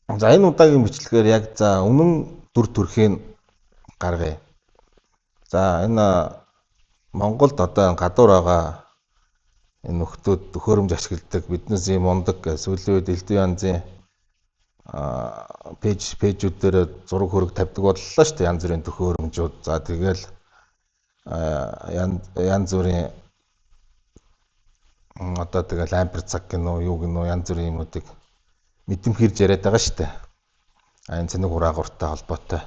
За энэ удаагийн бичлэгээр яг за үнэн дүр төрхийг гаргая. За энэ Монголд одоо гадуур байгаа энэ нөхдүүд төхөөрөмж ашигладаг биднес юм ундаг сүүлийн үед элдв янзын пэйжүүд дээр зураг хөрөг тавьдаг боллоо шүү дээ, янз бүрийн төхөөрөмжүүд. За тэгэл янз бүрийн одоо тэгэл ампер цаг гинөө юу гинөө янз бүрийн юмнуудыг мэдэмхэрж яриад байгаа шүү дээ. Энэ цэник ураагууртай холбоотой.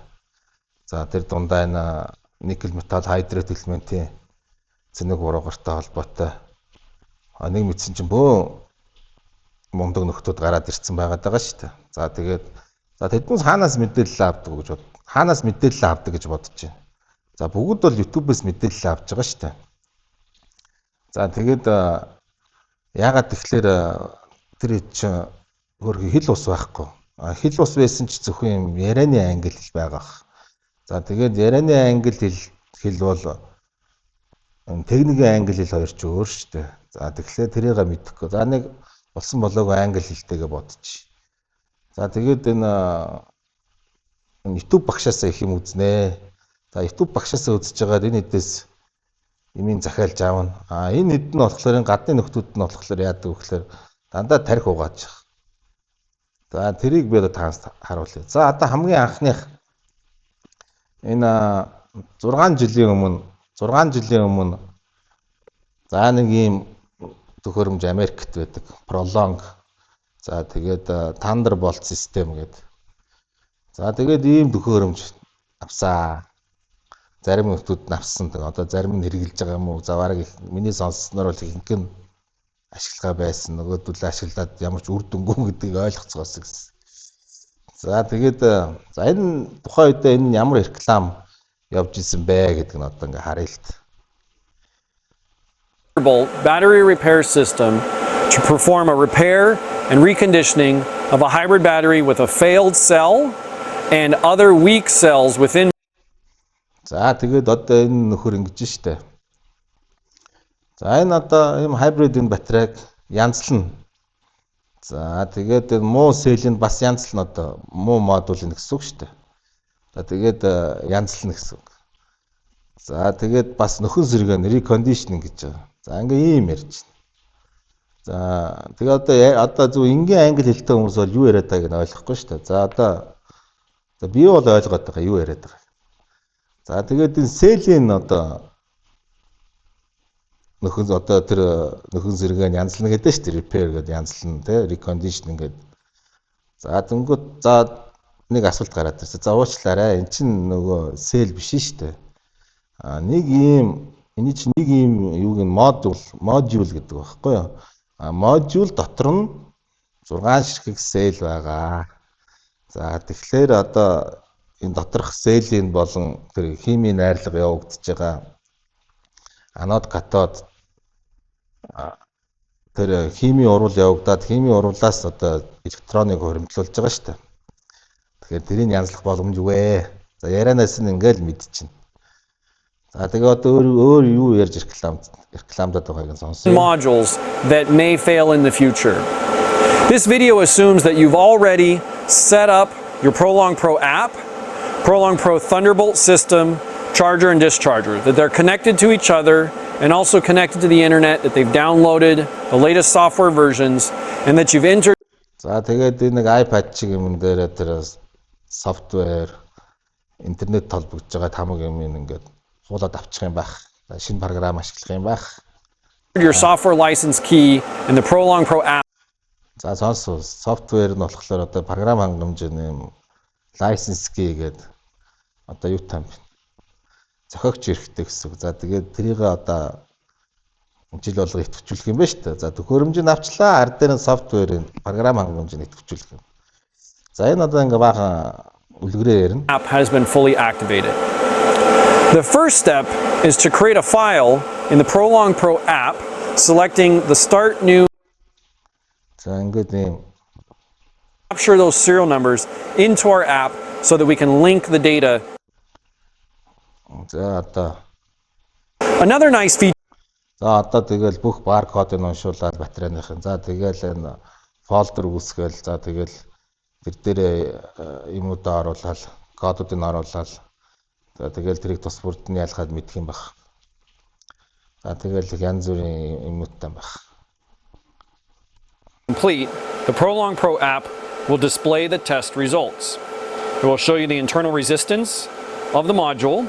За тэр дундаа энэ никель металл хайдрат элементийн цэник ураагууртай холбоотой. Нэг мэдсэн чинь бөө мундаг нөхдүүд гараад ирсэн байгаад байгаа шүү дээ. За тэгээд за тэднээс хаанаас мэдээлэл авдаг гэж бод. Хаанаас мэдээлэл авдаг гэж бодож байна. За бүгд бол YouTube-ээс мэдээлэл авч байгаа шүү дээ. За тэгээд яагаад тэгэхээр тэр чинь хөрхи хил ус байхгүй. Хил ус байсан ч зөвхөн юм ярианы англи хэл байгаа. За тэгээд ярианы англи хэл бол техникийн англи хэл хоёр ч өөр шүү дээ. За тэгэхээр тэрийг мэдэхгүй. За нэг болсон болоогүй англи хэлтэйгээ бодчих. За тэгээд энэ YouTube багшаасаа их юм үзнэ. За YouTube багшаасаа үзэж байгаад энэ хэдээс юмын захиалж аавна. Энэ хэд нь болохоор гадны нөхдүүд нь болохоор яадаг вэ гэхээр дандаа тарих угааж байгаа. За тэрийг би одоо таас харуулъя. За одоо хамгийн анхных энэ 6 жилийн өмнө за нэг ийм төхөөрөмж Америкт байдаг. Prolong. За тэгээд Thunderbolt систем гэдэг. За тэгээд ийм төхөөрөмж авсаа. Зарим нөхдүүд нь авсан. Одоо зарим нь хэрэгжилж байгаа юм уу? За бараг миний сонссноор бол ихэнх нь ашиглахаа байсан. Нөгөөдөл ашиглаад ямар ч үр дүнгүй гэдгийг ойлгоцгоос гэсэн. За тэгээд за энэ тухайн үед энэ ямар реклам явж исэн бэ гэдэг нь одоо ингээ харъя л та. Battery repair system to perform a repair and reconditioning of a hybrid battery with a failed cell and other weak cells within. За тэгээд одоо энэ нөхөр ингэж штэ. За энэ одоо ийм hybrid энэ батарейг янзлна. За тэгээд муу селинд бас янзлна одоо муу модуль гэсэн үг штэ. За тэгээд янзлна гэсэн үг. За тэгээд бас нөхөн сэргэн reconditioning гэж байгаа. За ингээ ийм ярьж байна. За тэгээ одоо зөв энгийн англи хэлтэй хүмүүс бол юу яриад байгааг нь ойлгохгүй шүү дээ. За одоо би бол ойлгоод байгаа юу яриад байгаа. За тэгээд энэ селийн одоо нөхөн одоо тэр нөхөн сэргэн янзлна гэдэг шүү дээ. Repair гэдэг янзлна тий reconditioning гэдэг. За тэнгууд за нэг асуулт гараад ирсэн. За уучлаарай. Эн чинь нөгөө сел биш шүү дээ. Нэг ийм энэ чинь нэг ийм юуг нь модуль гэдэг байхгүй юу? Модуль дотор нь 6 ширхэг сел байгаа. За тэгэхээр одоо энэ доторх селийн болон тэр химийн найрлага явагдаж байгаа анод катод тэр химийн урвал явагдаад химийн урвалаас одоо электроныг хоригдлуулж байгаа шүү дээ. Тэгэхээр тэрийг янзлах боломж үгүй. За ярианаас нь ингээл мэдчихнэ. За тэгээ одоо өөр юу ярьж рекламдаад байгааг нь сонсъё. Modules that may fail in the future. This video assumes that you've already set up your Prolong Pro app, Prolong Pro Thunderbolt system, charger and discharger, that they're connected to each other and also connected to the internet, that they've downloaded the latest software versions and that you've entered. За тэгээд нэг iPad шиг юм дээр тэр софтвер интернет толбогдож байгаа хамаг юм ингээд суулаад авчих юм байх. Шинэ програм ашиглах юм байх. Your software license key in the Prolong Pro app. За сонсоо софтвер нь болохоор одоо програм хангамжны юм license key гэдэг одоо юу там зохиогч хэрэгтэй гэсэн. За тэгээд тэрийг одоо жил болго идэвхжүүлэх юм байна шүү дээ. За төхөөрөмжийг авчлаа, ард дээр нь софтверийн програм хангамжийг идэвхжүүлэх юм. За энэ одоо ингээ баахан үлгэрээр ярина. App has been fully activated. The first step is to create a file in the Prolong Pro app, selecting the Start New. За ингээд ийм Capture those serial numbers into our app so that we can link the data. за одоо Another nice feature. за одоо тэгэл бүх баркодыг уншуулаад батарейных нь. За тэгэл энэ фолдер үүсгээл. За тэгэл тэр дээрээ юмудаа оруулаад кодуудыг оруулаад за тэгэл тэрийг тус бүрд нь ялгаад мэдэх юм баг. За тэгэл янз бүрийн юмудтай баг. Complete, the Prolong Pro app will display the test results. It will show you the internal resistance of the module,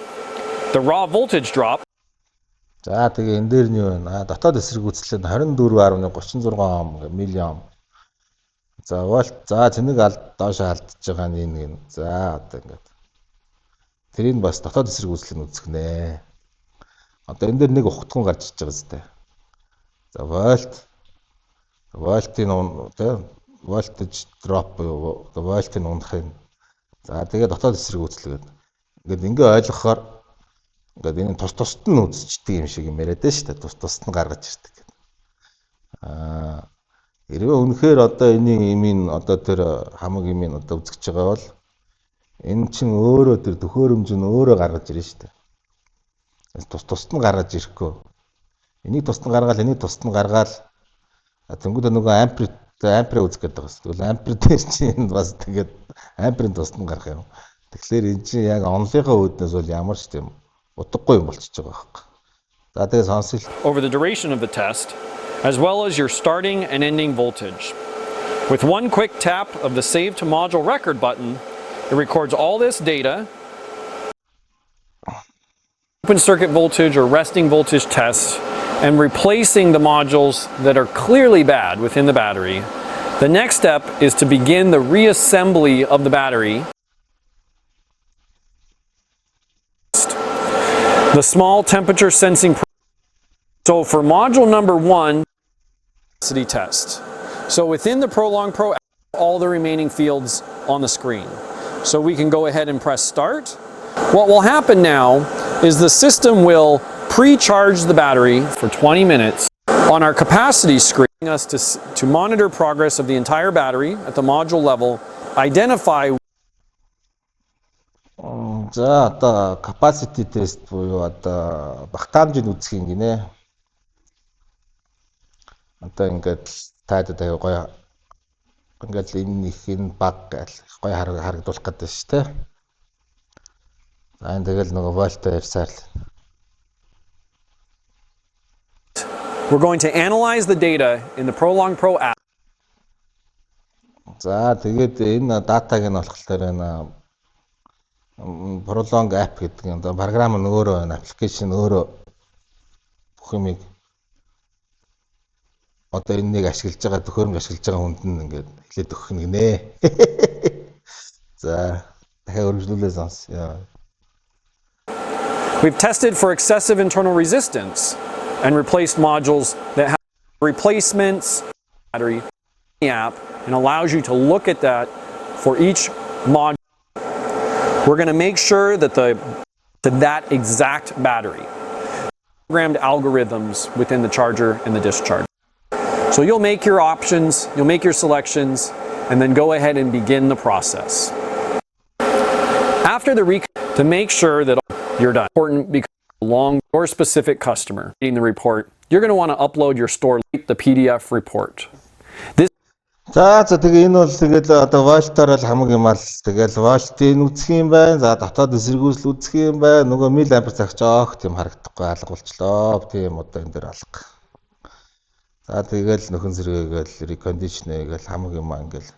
the raw voltage drop. За тэгээ энэ дээр нь юу вэ? Дотоод эсрэг үзлээд 24.36 ом миллион. За вольт. За тэнэг доош алдж байгаа нь энэ. За одоо ингээд. Тэрийг бас дотоод эсрэг үзлэл нь үзэх нэ. Одоо энэ дээр нэг ухтган гарч иж байгаа зү. За вольт. Вольтын voltage drop буюу вольтын унахын. За тэгээ дотоод эсрэг үзлэгээд. Ингээд ойлгохоор ингээд энэ тус нь үзчихдэг юм шиг юм яриад шүү дээ. Тус нь гаргаж ирдэг гэдэг. Хэрвээ үнэхээр одоо энэ одоо тэр хамаг имийн одоо үзэж байгаа бол энэ чинь өөрөө тэр төхөөрөмж нь өөрөө гаргаж ирнэ шүү дээ. Тус нь гаргаж ирэхгүй. Энийг тус нь гаргаал, энийг тус нь гаргаал. Тэнгүүд нөгөө ампер үзэх гэдэг байна. Тэгвэл ампер дээр чинь бас тэгээд амперын тус нь гарах юм. Тэгэхээр энэ чинь яг онлынхаа үүднээс бол ямар ч тийм утгагүй юм болчихж байгаа байхгүй. За тэгээ сонсъё. Over the duration of the test, as well as your starting and ending voltage. With one quick tap of the Save to Module Record button, it records all this data. Open circuit voltage or resting voltage tests and replacing the modules that are clearly bad within the battery. The next step is to begin the reassembly of the battery. The small temperature sensing. So for module number 1, capacity test. So within the Prolong Pro app, all the remaining fields on the screen. So we can go ahead and press start. What will happen now is the system will pre-charge the battery for 20 minutes on our capacity screen, us to monitor progress of the entire battery at the module level, identify. За одоо capacity test буюу одоо багтаамжийг үзэх юм гинэ. Одоо ингээд таад гоё ингээд энэ их энэ баг гэл гоё харагдуулах гэдэг шүү дээ. За энэ тэгэл нөгөө вольт ярьсаар л. We're going to analyze the data in the Prolong Pro app. За тэгээд энэ датаг нь болохоор энэ Prolong app гэдэг юм. Програм нь өөрөө, аппликейшн өөрөө бүх юмыг одоо энэнийг ашиглаж байгаа, төхөөрөмж ашиглаж байгаа хүнд нь ингээд хэлээд өгөх нэг нэ. За дахиад өргөжлүүлээ сонсё. We've tested for excessive internal resistance and replaced modules that have replacements battery in the app and allows you to look at that for each module. We're going to make sure that that exact battery programmed algorithms within the charger and the discharger. So you'll make your options, you'll make your selections, and then go ahead and begin the process. After the to make sure that you're done. Important because along your specific customer reading the report, you're going to want to upload your store the PDF report. This За тэгээ энэ бол тэгэл одоо вольтоор л хамаг юм аа л тэгэл вольтыг үзэх юм байна. За дотоод эсэргүүцэл үзэх юм байна. Нөгөө мил ампер цагч тийм харагдахгүй алга болчлоо. Тийм одоо энэ дээр алга. За тэгэл нөхөн зэрэгээл рекондишнэгээл хамаг юм аа ингээл.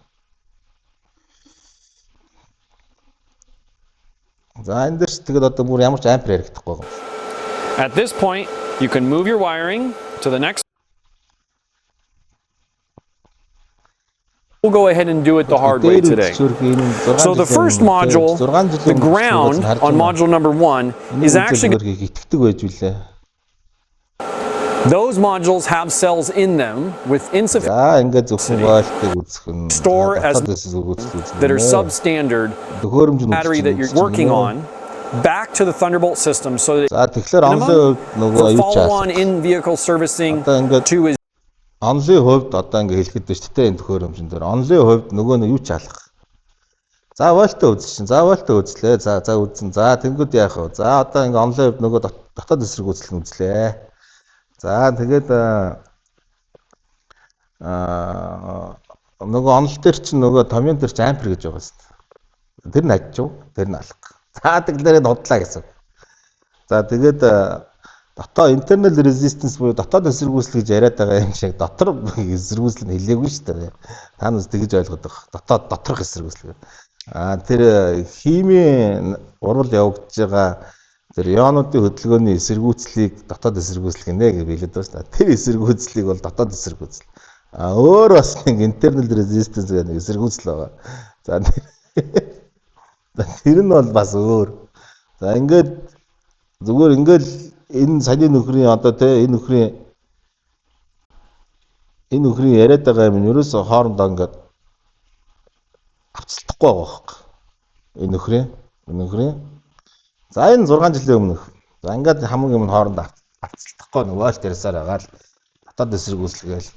За энэ дээр ч тэгэл одоо бүр ямар ч ампер яригдахгүй юм. At this point, you can move your wiring to the next. We'll go ahead and do it the hard way today. So the first module, the ground on module number 1, is actually those modules have cells in them with insufficient store as that are substandard battery that you're working on back to the Thunderbolt system so that for follow-on in-vehicle servicing to is онлын хувьд одоо ингэ хэлэхэд байна шүү дээ энэ төхөөрөмжн дээр. Онлын хувьд нөгөө нь юу ч алах. За вольтоо үзчихин. За вольтоо үзлээ. За үзэн. За тэнгууд яах вэ? За одоо ингэ онлын хувьд нөгөө дотоод эсрэг үзлэл нь үзлээ. За тэгээд нөгөө онол дээр чинь нөгөө томьёон дээр чинь ампер гэж байгаа шүү дээ. Тэр нь ажиж, тэр нь алга. За тэглээрээ худлаа гэсэн. За тэгээд дотоод internal resistance буюу дотоод эсэргүүцэл гэж яриад байгаа юм шиг дотор эсэргүүцэл нь хэлээгүй шүү дээ. Та нас тэгж ойлгоод байгаа. Дотоод доторх эсэргүүцэл. Тэр химийн урвал явагдаж байгаа тэр ионуудын хөдөлгөөний эсэргүүцлийг дотоод эсэргүүцэл гинэ гэж хэлээд байна шүү дээ. Тэр эсэргүүцлийг бол дотоод эсэргүүцэл. Өөр бас нэг internal resistance гэх нэг эсэргүүцэл байгаа. За тэр нь бол бас өөр. За ингээд зүгээр ингээд энэ саяны нөхрийн одоо те энэ нөхрийн яриад байгаа юм ерөөсөө хоорондоо ингээд авцалдахгүй байгаа байхгүй. Энэ нөхрийн. За энэ 6 жилийн өмнөх. За ингээд хамгийн өмнө хоорондоо авцалдахгүй нөгөө л тэрсээр байгаа л дотоод эсэргүүцэл гээл.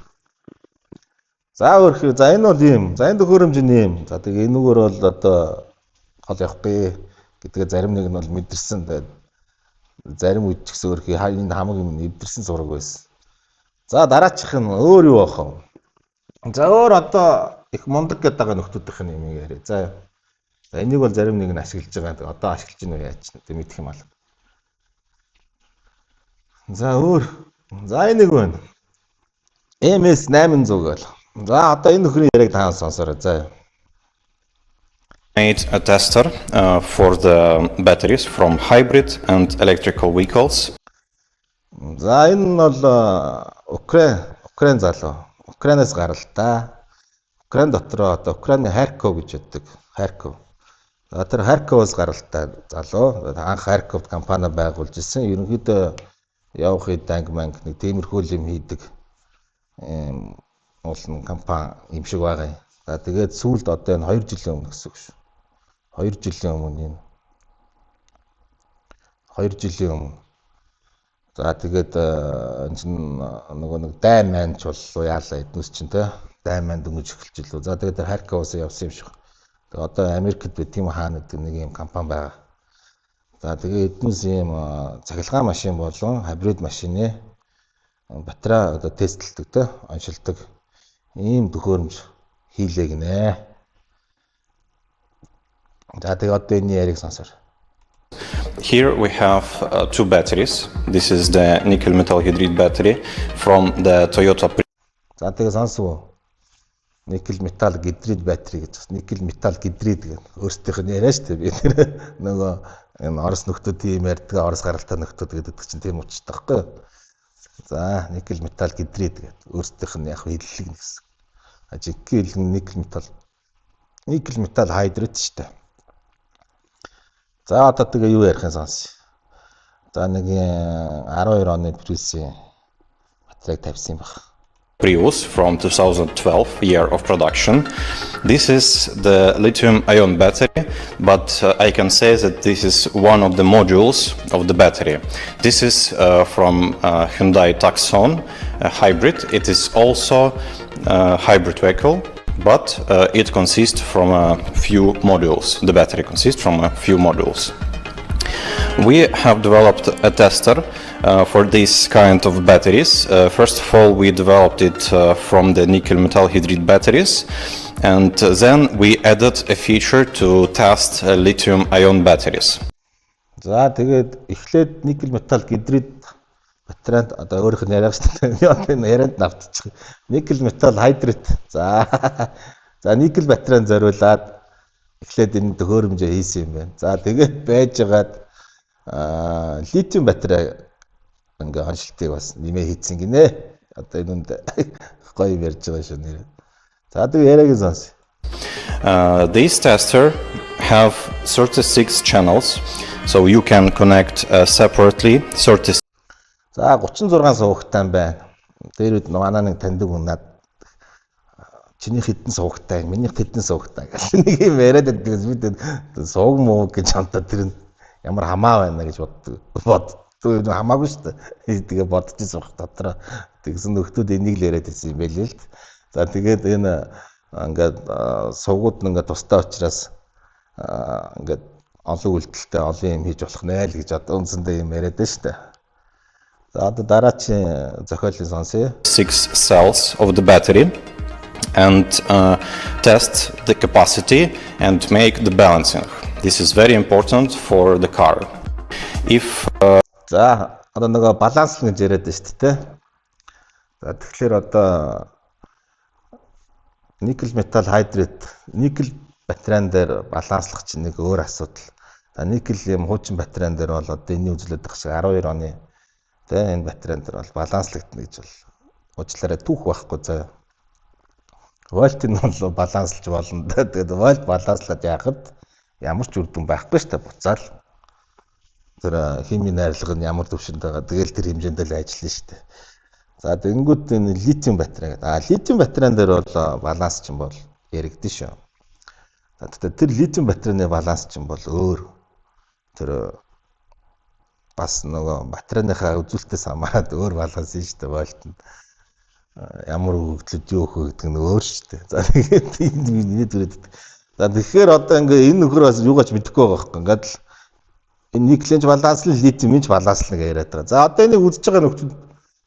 За өөрхий. За энэ бол ийм. За энэ төхөөрөмж нь ийм. За тэгээ энэгээр бол одоо гол явахгүй гэдгээ зарим нэг нь бол мэдэрсэн. Зарим үед ч гэсэн өөрхий энэ хамгийн эвдэрсэн зураг байсан. За дараачих нь өөр юу байх вэ? За өөр одоо их мундаг гэдэг байгаа нөхдүүдийнх нь юм яриа. За энийг бол зарим нэг нь ашиглаж байгаа. Одоо ашиглаж гинөө яаж ч тийм мэдэх юм аа. За өөр. За энийг байна. MS 800 гэл. За одоо энэ нөхрийн яриаг та сонсоорой. За. Made a tester for the batteries from hybrid and electrical vehicles. За энэ бол Украин залуу. Украинаас гаралтай. Украин дотроо одоо Украины Харьков гэж яддаг. Харьков. За тэр Харьковоос гаралтай залуу. Анх Харьковд компани байгуулж ирсэн. Ерөнхийдөө явах данг манг нэг тиймэрхүү юм хийдэг. Уулын компани юм шиг байгаа юм. За тэгээд сүүлд одоо энэ 2 жилийн өмнө гэсэн үг шүү. 2 жилийн өмнө энэ 2 жилийн өмнө. За тэгээд энэ чинь нөгөө нэг дайн маань ч боллоо яалаа эднүс чинь те дайн маань дөнгөж эхэлж илүү. За тэгээд тэр Харьковоос явсан юм шиг. Тэгээд одоо Америкт бид тийм хаана гэдэг нэг юм компани байгаа. За тэгээд эднүс ийм цахилгаан машин болон хибрид машины батарей одоо тестэлдэг те оншилдог ийм төхөөрөмж хийлээ гинэ. За тэгээд одоо энэ яриг сонсоор. Here we have 2 batteries. This is the nickel metal hydride battery from the Toyota. За тэгээд сонсов. Nickel metal hydride battery гэж. Nickel metal hydride гэх өөрсдийнх нь яриа шүү дээ. Би тэр нөгөө энэ Орос нөхдүүд тийм ярьдаг, Орос гаралтай нөхдүүд гэдэг чинь тийм учиртай байхгүй юу? За nickel metal hydride гэдэг өөрсдийнх нь яг хэллэг гэсэн. Жинхэнэ хэлэн nickel metal hydride шүү дээ. За одоо тэгээ юу ярих юм сонс. За нэг 12 оны Prius-ийн батарейг тавьсан юм баг. Prius from 2012 year of production. This is the lithium-ion battery, but I can say that this is one of the modules of the battery. This is from Hyundai Tucson hybrid. It is also a hybrid vehicle. But it consists from a few modules. The battery consists from a few modules. We have developed a tester for this kind of batteries. First of all, we developed it from the nickel metal hydride batteries, and then we added a feature to test lithium-ion batteries. За тэгээд эхлээд nickel metal hydride батарейд одоо өөрийнх нь яриаг шүү дээ. Одоо энэ ярианд автчих. Nickel metal hydride. За nickel батарейд зориулаад эхлээд энэ төхөөрөмжөө хийсэн юм байна. За тэгээд байжгаад литиум батарей ингээ оншилтыг бас нэмээ хийцэн гинэ. Одоо энэнд гоё юм ярьж байгаа шүү нэр. За тэгээд яриаг сонс. This tester have 36 channels, so you can connect separately 36. За 36 сувагтай байна. Тэр үед манай нэг таньдаг хүн над чиний хэдэн сувагтай, минийх хэдэн сувагтай гэх нэг юм яриад байдгаас бид сувг муу гэж хамтаа тэр нь ямар хамаа байна гэж боддог хамаагүй шүү дээ. Тэгээ бодож байгаа дотроо тэгсэн нөхдүүд энийг л яриад байсан юм байл л. За тэгээд энэ ингээд сувгууд нь ингээд тустай учраас ингээд олон үйлдэлтэй олон юм хийж болох нэ л гэж одоо үндсэндээ юм яриад байна шүү дээ. За одоо дараачийн зохиолын сонсъё. 6 cells of the battery. and test the capacity and make the balancing. This is very important for the car. If За одоо нөгөө баланс гэж яриад байна шүү дээ. За тэгэхээр одоо никл металл хайдрид никл батарейн дээр баланслах чинь нэг өөр асуудал. За никл юм хуучин батарейн дээр бол одоо энэ үзүүлээд байгаа шиг 12 оны тэ энэ батарейн дээр бол баланслагдана гэж бол уучлаарай түүх байхгүй заа. Вольт нь бол баланслж болно да. Тэгээд вольт баланслаад яхад ямар ч үр дүн байхгүй шүү дээ буцаал. Тэр химийн найрлага нь ямар төвшөнд байгаа. Тэгэл тэр хэмжээнд л ажиллана шүү дээ. За тэгэнгүүт энэ литиум батарей гэдэг. Литиум батарейн дээр бол баланс чинь бол яригдэн шүү. За тэгэхээр тэр литиум батарейны баланс чинь бол өөр. Тэр бас нөгөө батарейныхаа үзүүлэлтээс хамаарат өөр баланс нь шүү дээ вольтод. Ямар хөгжлөд юу хөгдөг нь өөр шүү дээ. За тэгээд энэ дүрэд. За тэгэхээр одоо ингээ энэ нөхөр бас юугаач мэдэхгүй байгаа байхгүй. Ингээд л энэ никленж баланслал литиумч баланслна гэж яриад байгаа. За одоо энийг үзэж байгаа нөхдөд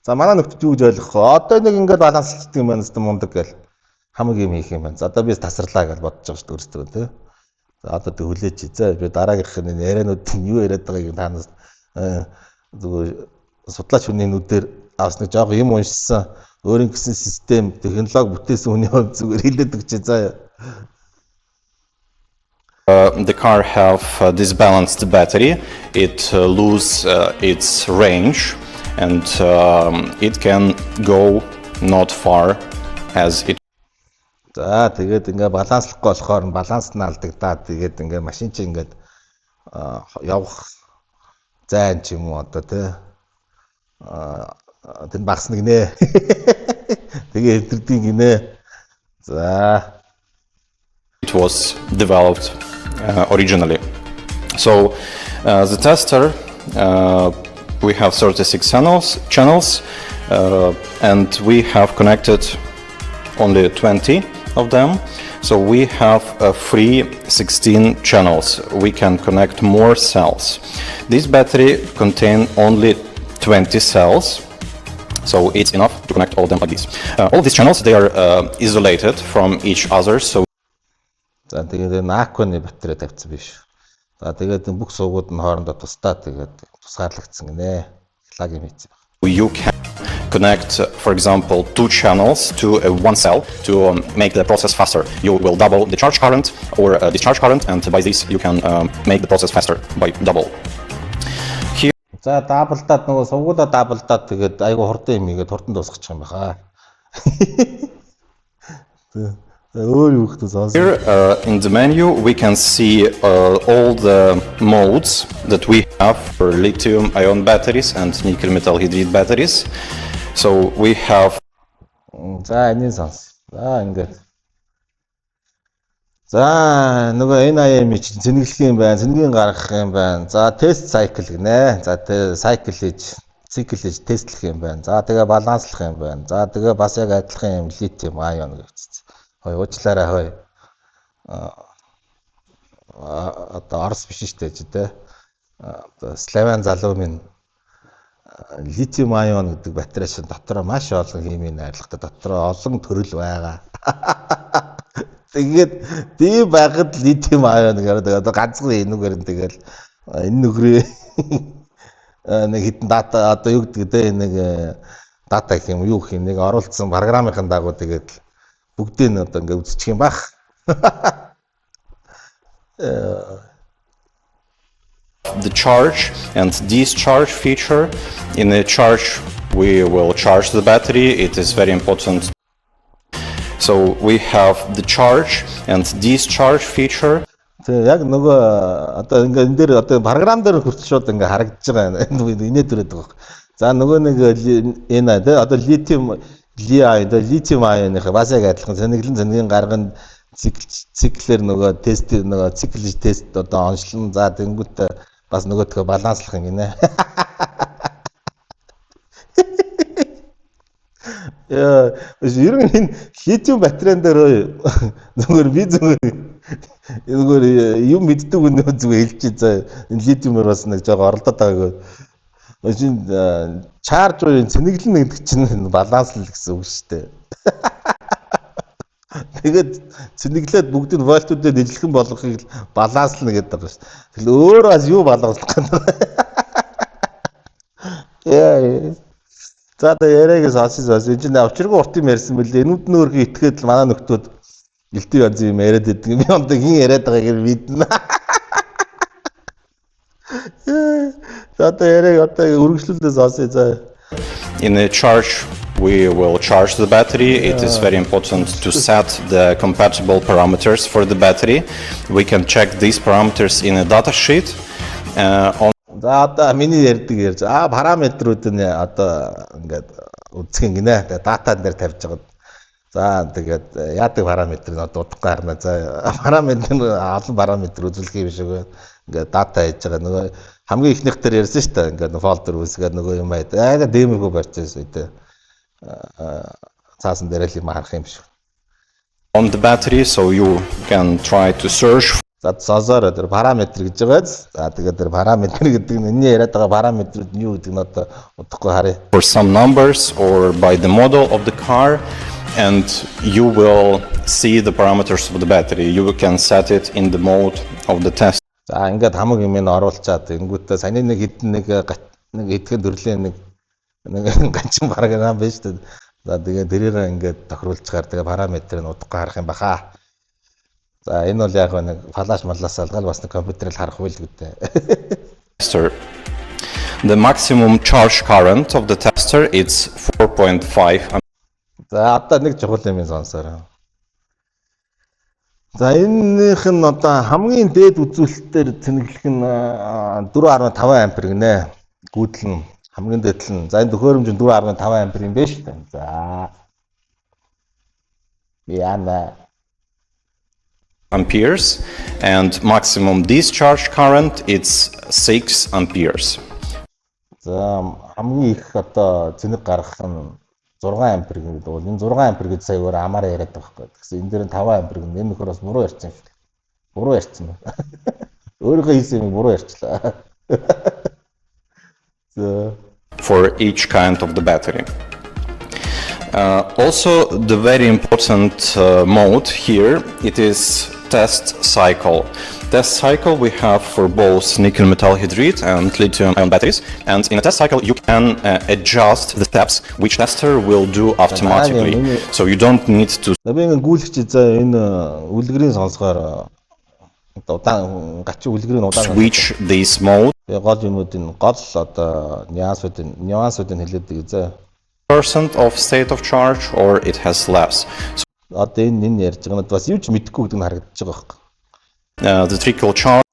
за манай нөхдөд юу гэж ойлгох вэ? Одоо нэг ингээд баланслалдаг юм байна зү мундаг гэл хамаг юм хийх юм байна. За одоо би тасарлаа гэж бодож байгаа шүү дээ өөрсдөө тий. За одоо тэг хүлээч. За би дараагийнх нь яриануудын юу яриад байгааг танаас зүгээр судлаач хүний нүдээр авс нэг жоох юм уншсан өөрийн гэсэн систем технологи бүтээсэн хүний хувьд зүгээр хэлээд өгч заа. the car have disbalanced battery, it lose its range and it can go not far as it. За тэгээд ингээ баланслахгүй болохоор баланс нь алдагдаад тэгээд ингээ машин чинь ингээд явах зайн ч юм уу одоо тий тэр багсна гинэ. Тэгээ өдөрдийн гинэ. За It was developed originally. So the tester, we have 36 channels and we have connected only 20 of them. So we have free 16 channels. We can connect more cells. This battery contains only 20 cells. So it's enough to connect all of them like this. All these channels, they are isolated from each other. So за тэгээд акваны батарей тавьсан биш. За тэгээд бүх суугууд нь хоорондоо тусдаа тэгээд тусгаарлагдсан гинэ. Плагин хийсэн. you can connect, for example, 2 channels to one cell to make the process faster. You will double the charge current or discharge current, and by this you can make the process faster by double. За даблдаад нөгөө сувгуудаа даблдаад тэгээд айгу хурдан юм игээд хурдан дуусгачих юм байна. Here in the menu we can see all the modes that we have for lithium ion batteries and nickel metal hydride batteries. So we have За энэ сонс. За ингээд. За нөгөө NIM чинь зэнэглэх юм байна, зэнгийн гаргах юм байна. За тест cycle гинэ. За cycle хийж, цикл хийж тестлэх юм байна. За тэгээ баланслах юм байна. За тэгээ бас яг адилхан юм lithium ion гэсэн. Хой уучлаарай хой. Одоо орс биш шүү дээ чи тэ. Одоо славян залуу минь lithium ion гэдэг батарей шин дотор маш олон химийн найрлагатай дотор олон төрөл байгаа. Тэгээд тийм байхад lithium ion гэдэг одоо ганцхан энүүгээр нь тэгэл энэ нүгрээ нэг хитэн дата одоо юу гэдэг те нэг дата гэх юм юу гэх юм нэг оруулсан програмын дагуу тэгээд бүгдийг нь одоо ингээ үзчих юм бах. the charge and discharge feature. In the charge we will charge the battery. It is very important. So we have the charge and discharge feature. Тэгээ яг нөгөө одоо ингээ энэ дээр одоо програм дээр хүртэл шууд ингээ харагдаж байгаа инээд төрөд байгаа. За нөгөө нэг энэ тэ одоо lithium ion-ийн бас яг адилхан зэнгийн гарганд циклэр нөгөө тест нөгөө цикл тест одоо онцлон за тэнгуүт бас нөгөөдгөө баланслах юм гинэ. Яа, ер нь энэ литиум батарейн дээр зүгээр би зүгээр юм мэддэг үнэ зүгээр хэлчих за энэ литиумээр бас нэг жоо оролдоод байгаагүй. Энэ чарж уу цэнэглэн гэдэг чинь баланслал гэсэн үг шүү дээ. Тэгээд цэнэглээд бүгдийг вольтуудад нийлхэн болгохыг баланслна гэдэг байгаа шүү. Тэгэл өөрөө бас юу баланслах юм бэ? Яа. За та яриаг сонсож энэ чинь авчиргүй урт юм ярьсан бэлээ. Энүүд нөөрхөн итгээд л манай нөхдүүд элдв янз юм яриад байдаг. Би ондог хин яриад байгааг мэднэ. За та яриаг одоо үргэлжлүүлээ сонсъё за. In a charge, we will charge the battery. It is very important to set the compatible parameters for the battery. We can check these parameters in a data sheet. За одоо миний ярьдаг ярьж параметрууд нь одоо ингээд үзэх юм гинэ. Тэгээ датан дээр тавьж байгаа. За тэгээд яадаг параметр нь одоо удахгүй харна. За параметр нь олон параметр үзүүлэх юм шиг байна. Ингээд дата хийж байгаа нөгөө хамгийн ихнийх дээр ярьсан шүү дээ. Ингээд фолдер үүсгээд нөгөө юм байд. Дэмэгүй барьчихсан үедээ. Цаасан дээр л юм харах юм шиг. On the battery, so you can try to search. За созоор тэр параметр гэж байгаа. За тэгээд тэр параметр гэдэг нь энэ яриад байгаа параметрууд нь юу гэдэг нь одоо удахгүй харъя. For some numbers or by the model of the car, and you will see the parameters of the battery. You can set it in the mode of the test. За ингээд хамаг юм ин оруулчаад ингэнгүүтээ саяны нэг хитэн нэг итгэн төрлийн нэг ганчин бараг юм байна шүү дээ. За тэгээд тэрийг ингээд тохируулчихаар тэгээ параметр нь удахгүй харах юм баха. За энэ бол яг нэг флаш маллаас алгал бас нэг компьютерээр харах үйл гэдэг. The maximum charge current of the tester is 4.5. За одоо нэг чухал юм сонсоорой. За энэнийх нь одоо хамгийн дээд үзүүлэлтээр цэнэглэх нь 4.5 ампер гинэ. Гүйдэл нь хамгийн дээдл нь. За энэ төхөөрөмж нь 4.5 ампер юм байна шүү дээ. За. Яна amperes, and maximum discharge current it's 6 amperes. За хамгийн их одоо цэнэг гаргах нь 6 ампер гэдэг бол энэ 6 ампер гэж сая өөр амаараа яриад байгаа байхгүй. Тэгсэн энэ дээр нь 5 ампер гэнэ. Энэ нөхөр бас буруу ярьсан юм шиг. Буруу ярьсан. Өөрийнхөө хийсэн юм буруу ярьчлаа. So for each kind of the battery. Also, the very important mode here, it is test cycle. Test cycle we have for both nickel metal hydride and lithium ion batteries, and in a test cycle you can adjust the steps which tester will do automatically, so you don't need to гүйлгч за энэ үлгэрийн сонсгоор удаан гачин үлгэрийн удаан switch this mode. Гол юмудын гол одоо нюансуудын хэлээд за % of state of charge or it has less. Одоо энэ ярьж байгаа нь бас юу ч мэдэхгүй гэдэг нь харагдаж байгаа байхгүй. The trickle charge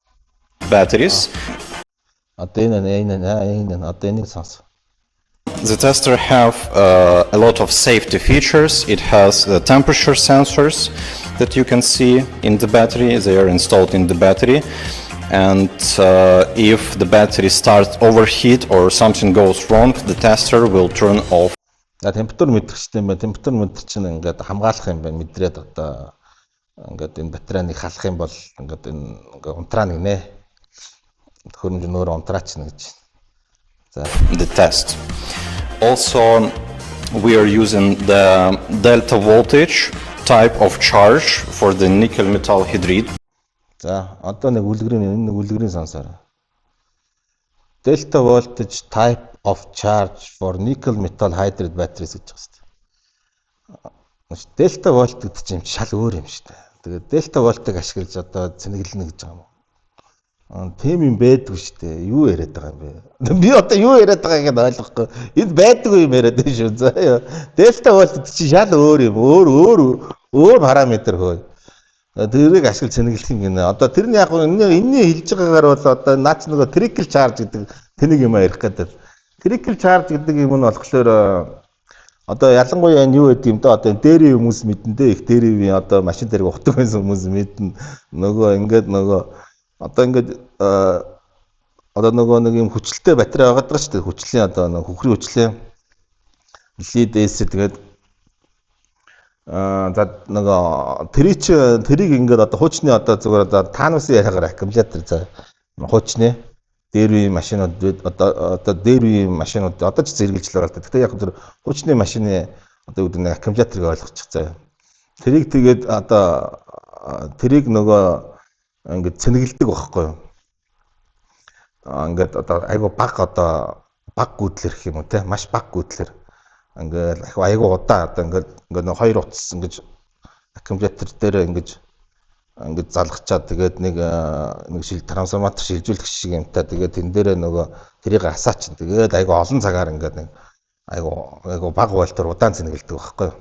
batteries. Одоо энэ одоо энийг сонс. The tester have a lot of safety features. It has temperature sensors that you can see in the battery. They are installed in the battery. And if the battery starts overheat or something goes wrong, the tester will turn off. Температур мэдрэгчтэй юм байна. Температур мэдэр чинь ингээд хамгаалах юм байна. Мэдрээд одоо ингээд энэ батарейг халах юм бол ингээд энэ ингээд унтраа нэгнэ. Хөрөмж нөр унтраач нэг гэж. За the test. Also we are using the delta voltage type of charge for the nickel metal hydride. За одоо нэг үлгэрийн сонсоорой. Delta voltage type of charge for nickel metal hydride batteries гэж байна. Delta volt гэдэг чинь шал өөр юм шүү дээ. Тэгээд delta volt-ыг ашиглаж одоо цэнэглэнэ гэж байгаа юм. Тийм юм байдгүй шүү дээ. Юу яриад байгаа юм бэ? Би одоо юу яриад байгааг нь ойлгохгүй. Энд байдгүй юм яриад байна шүү. Заа. Delta volt гэдэг чинь шал өөр юм. Өөр параметр хөөе. Тэрийг ашиглаж цэнэглэх юм гинэ. Одоо тэрний яг энэний хэлж байгаагаар бол одоо наач нөгөө trickle charge гэдэг тэнийг юм ярих гэдэг. Trickle charge гэдэг юм нь болохоор одоо ялангуяа энэ юу гэдэг юм да одоо дээрийн хүмүүс мэдэн дээ их дээрийн одоо машин дээр ухдаг байсан хүмүүс мэдэн нөгөө одоо нэг юм хүчлэлтэй батарей байгаа даа шүү дээ. Хүчлийн одоо хөхрийн хүчлийн lead AC тэгээд за нөгөө тэрийг ингээд одоо хуучны одоо зүгээр одоо таанусын яриагаар аккумулятор за хуучны дээр үеийн машинууд одоо дээр үеийн машинууд одоо ч зэрэглэж байгаа л да. Гэхдээ яг тэр хуучны машины одоо үүдний аккумуляторыг ойлгочих заяа. тэрийг тэгээд одоо тэрийг нөгөө ингээд цэнгэлдэг байхгүй юу? Ингээд одоо айгу баг гүйдлэр гэх юм уу те, маш баг гүйдлэр ингээд айгу удаа одоо ингээд нэг хоёр утас ингэж аккумулятор дээр ингэж залгачаад тэгээд нэг трансформатор шилжүүлэх шиг юмтай тэгээд тэн дээрээ нөгөө тэрийг асаач тэгээд айгу олон цагаар ингээд нэг айгу баг вольтоор удаан цэнгэлдэг байхгүй юу?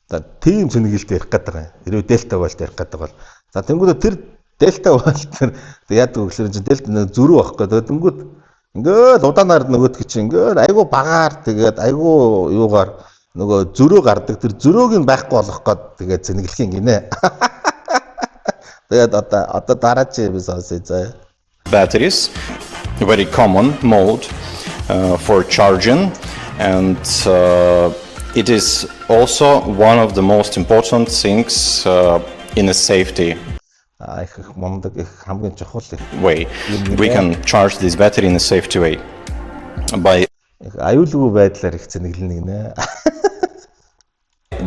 За тийм цэнгэлт ярих гэдэг юм. Хэрвээ дельта вольт ярих гэдэг бол за тэнгууд тэр дельта вольтээр яадаг вэ гэхээр дельта нэг зөрүү байхгүй. Тэгээд тэнгууд ингээд удаанаар нөгөөдг чинь ингээд айгу багаар тэгээд айгу юугаар нөгөө зөрөө гардаг. Тэр зөрөөг нь байхгүй болгох гээд тэгээд цэнгэлэх юм гинэ. Тэгээд одоо дараа чи юм сонсъё заа. Batteries, very common mode for charging, and it is also one of the most important things in a safety way. We can charge this battery in a safety way by аюулгүй байдлаар их цэнэглэнэ гинэ.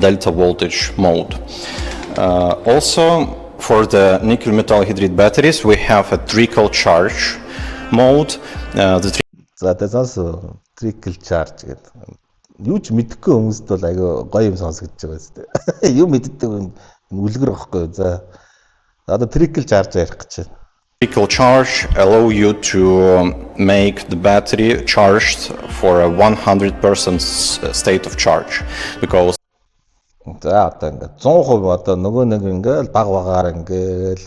Delta voltage mode. Also, for the nickel metal hydride batteries, we have a trickle charge mode. За тэсээс trickle charge гэдэг. Юу ч мэдэхгүй хүмүүст бол айгүй гоё юм сонсогдож байгаа зү. Юу мэддэг үлгэр واخгүй. За одоо trickle charge ярих гэж байна. Trickle charge allow you to make the battery charged for a 100% state of charge because за одоо ингээд 100% одоо нөгөө нэг ингээд баг багаар ингээд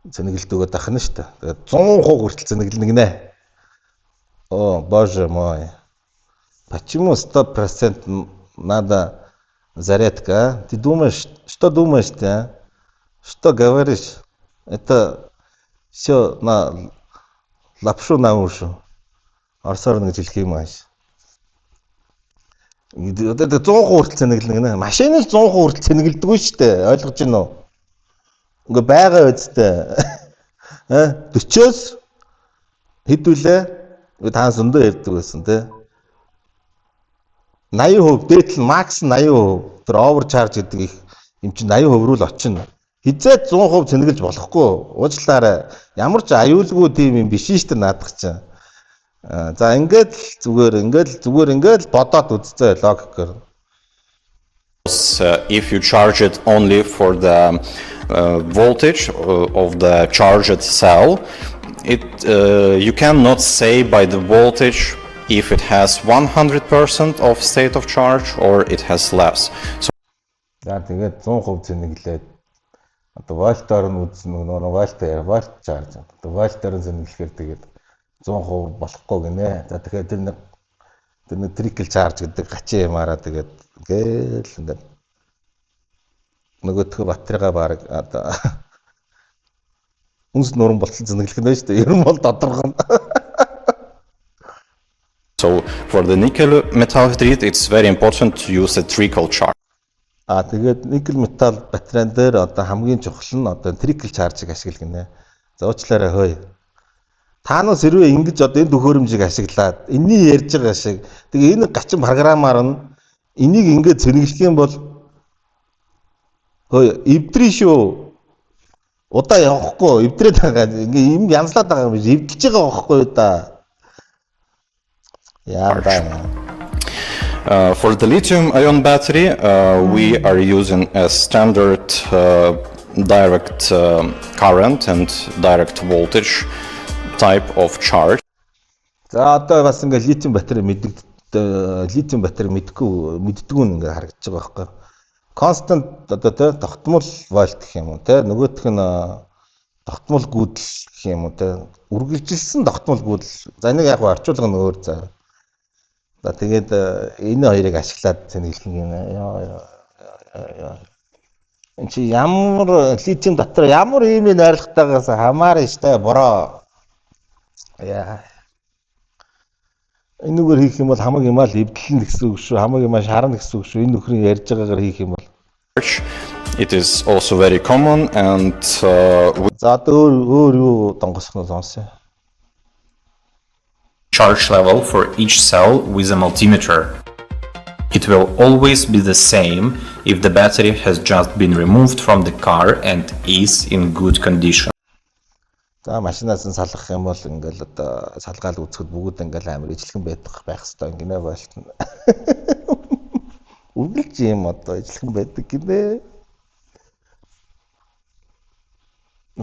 цэнэгэлдэгөөд ахна шүү дээ. Тэгээд 100% хүртэл цэнэглэнэ гинэ. О, боже мой. Почему 100% надо зарядка? Ты думаешь, что думаешь ты, а? Что говоришь? Это все на лапшу на уши. Орсоор нэг хэлэх юм ааш. Одоо 100% хүртэл цэнэглэнэ гинэ. Машинаас 100% хүртэл цэнэгэлдэггүй шүү дээ. Ойлгож байна уу? Ингээ байгаа үсттэй. 40-оос хэд үлээ? Та зөндөө ярьдаг байсан тий. 80% дээдл макс 80%. Тэр оверчарж гэдэг их юм чинь 80% рүү л очино. Хизээд 100% цэнэгэлж болохгүй. Уучлаарай. Ямар ч аюулгүй тийм юм биш шүү дээ наадах чинь. За ингээд зүгээр бодоод үзцээ логикээр. If you charge it only for the voltage of the charged cell, you cannot say by the voltage if it has 100% of state of charge or it has less. So за тэгээд 100% цэнэглээд одоо вольтоор нь үзнэ нөгөө вольт чарж. Одоо вольтоор нь цэнэглэхээр тэгээд 100% болохгүй гинэ. За тэгэхээр тэр нэг trickle charge гэдэг гачи ямаараа тэгээд ингээл ингээд нөгөөх батарейгаа баг одоо үнс нуран болтол зэнэглэх нь шүү дээ. Ер нь бол тодорхой. So for the nickel metal hydride, it's very important to use a trickle charge. Тэгээд никл метал батарейн дээр одоо хамгийн чухал нь одоо trickle charge-ыг ашиглах гинэ. За уучлаарай хөөе. Та нас хэрвээ ингэж одоо энэ төхөөрөмжийг ашиглаад энэний ярьж байгаа шиг тэгээ энэ гачин програмаар нь энийг ингэж цэнэглэх юм бол хөөе эвдрий шүү. Удаа явахгүй эвдрээд байгаа ингээ юм янзлаад байгаа юм биш эвдэлж байгаа байхгүй да. For the lithium-ion battery, we are using a standard direct current and direct voltage type of charge. За одоо бас ингээ литиум батарей мэддэггүй ингээ харагдаж байгаа байхгүй. Constant одоо тэ тогтмол вольт гэх юм уу тэ нөгөөх нь тогтмол гүйдэл гэх юм уу тэ үргэлжилсэн тогтмол гүйдэл. За энийг яг орчуулга нь өөр за. За тэгээд энэ хоёрыг ашиглаад цэнэглэх юм яа. Энд чи ямар литиум дотор ямар ийм найрлагатайгаас хамаарна штэ бороо. Яа. Энэгээр хийх юм бол хамаг юмаа л эвдлэн гэсэн үг шүү. Хамаг юмаа шарна гэсэн үг шүү. Энэ нөхрийн ярьж байгаагаар хийх юм бол. It is also very common and за өөр юу донгосох нь сонсё. Charge level for each cell with a multimeter. It will always be the same if the battery has just been removed from the car and is in good condition. За машинаас нь салгах юм бол ингээл одоо салгаал үүсгэхэд бүгд ингээл амар ижлэхэн байх хэвээр гинэ болтно. Үргэлж юм одоо ижлэхэн байдаг гинэ.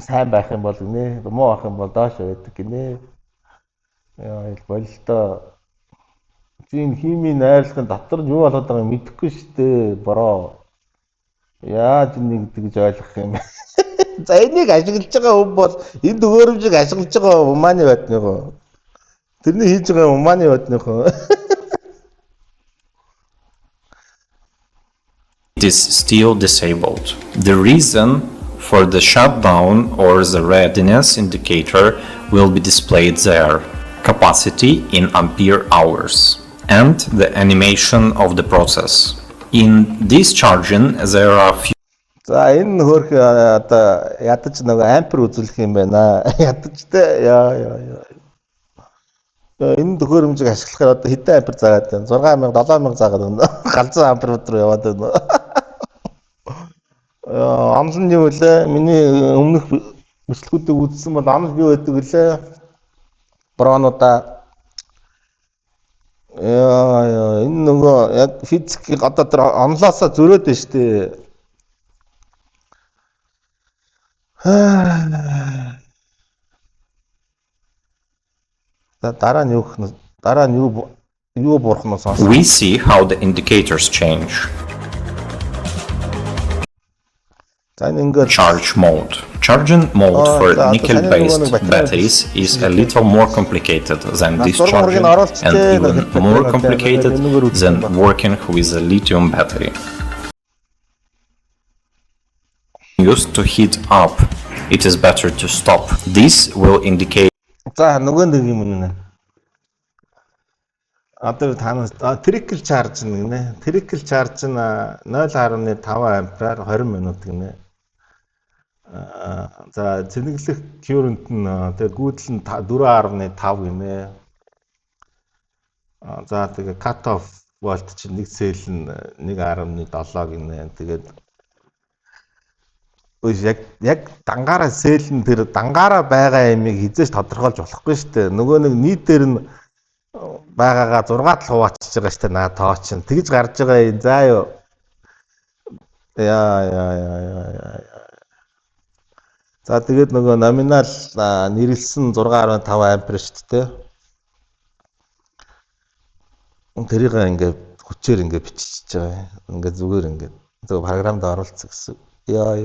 Сайн байх юм бол гинэ, муу байх юм бол доош байдаг гинэ. Яа болтой. Чин химийн найрлахын дотор нь юу болоод байгааг мэдэхгүй шүү дээ. Бороо. Яаж нэг гэж ойлгох юм бэ? За энийг ашиглаж байгаа хүн бол энэ төгөөрөмжийг ашиглаж байгаа умааны батныхоо. Тэрний хийж байгаа умааны батныхоо. It is still disabled. The reason for the shutdown or the readiness indicator will be displayed there. Capacity in ampere hours and the animation of the process. In this charging, there are few За энэ хөрх одоо ядаж нэг ампер үзүүлэх юм байна. Ядаж тэ яа. Энэ төгөөрөмжийг ашиглахаар одоо хэдэн ампер заагаад байна? 6000, 7000 заагаад байна. Галзуу ампер руу яваад байна. Амлал нь юу вэ? Миний өмнөх бичлэгүүдийг үзсэн бол амлал юу байдаг вүлээ? Бронуудаа энэ нөгөө яг физик одоо тэр амлаасаа зөрөөд байна шүү дээ. Дараа нь юу бурах нь сонс. We see how the indicators change. За ингээд Charge mode. Charging mode for nickel-based batteries is a little more complicated than discharging and even more complicated than working with a lithium battery. Used to heat up, it is better to stop. This will indicate. За нөгөө нэг юм нэ. Одоо танаас trickle charge нэ. Trickle charge нь 0.5 ампер 20 минут гинэ. За цэнэглэх current нь тэгээ гүйдэл нь 4.5 гинэ. За тэгээ cut off volt чинь 1 cell нь 1.7 гинэ. Тэгээд яг дангаараа сэл нь тэр дангаараа байгаа юмыг хизээж тодорхойлж болохгүй шүү дээ. Нөгөө нэг нийтээр нь байгаагаа 6 хуваачиж байгаа шүү дээ. Наа тоо чинь тэгж гарч байгаа юм. За юу. Яа. За тэгээд нөгөө номинал нэрлсэн 6.5 ампер шүү дээ. Тэрийг ингээд хүчээр ингээд бичиж байгаа. Ингээд зүгээр ингээд зөв програмд оруулах гэсэн. Яа.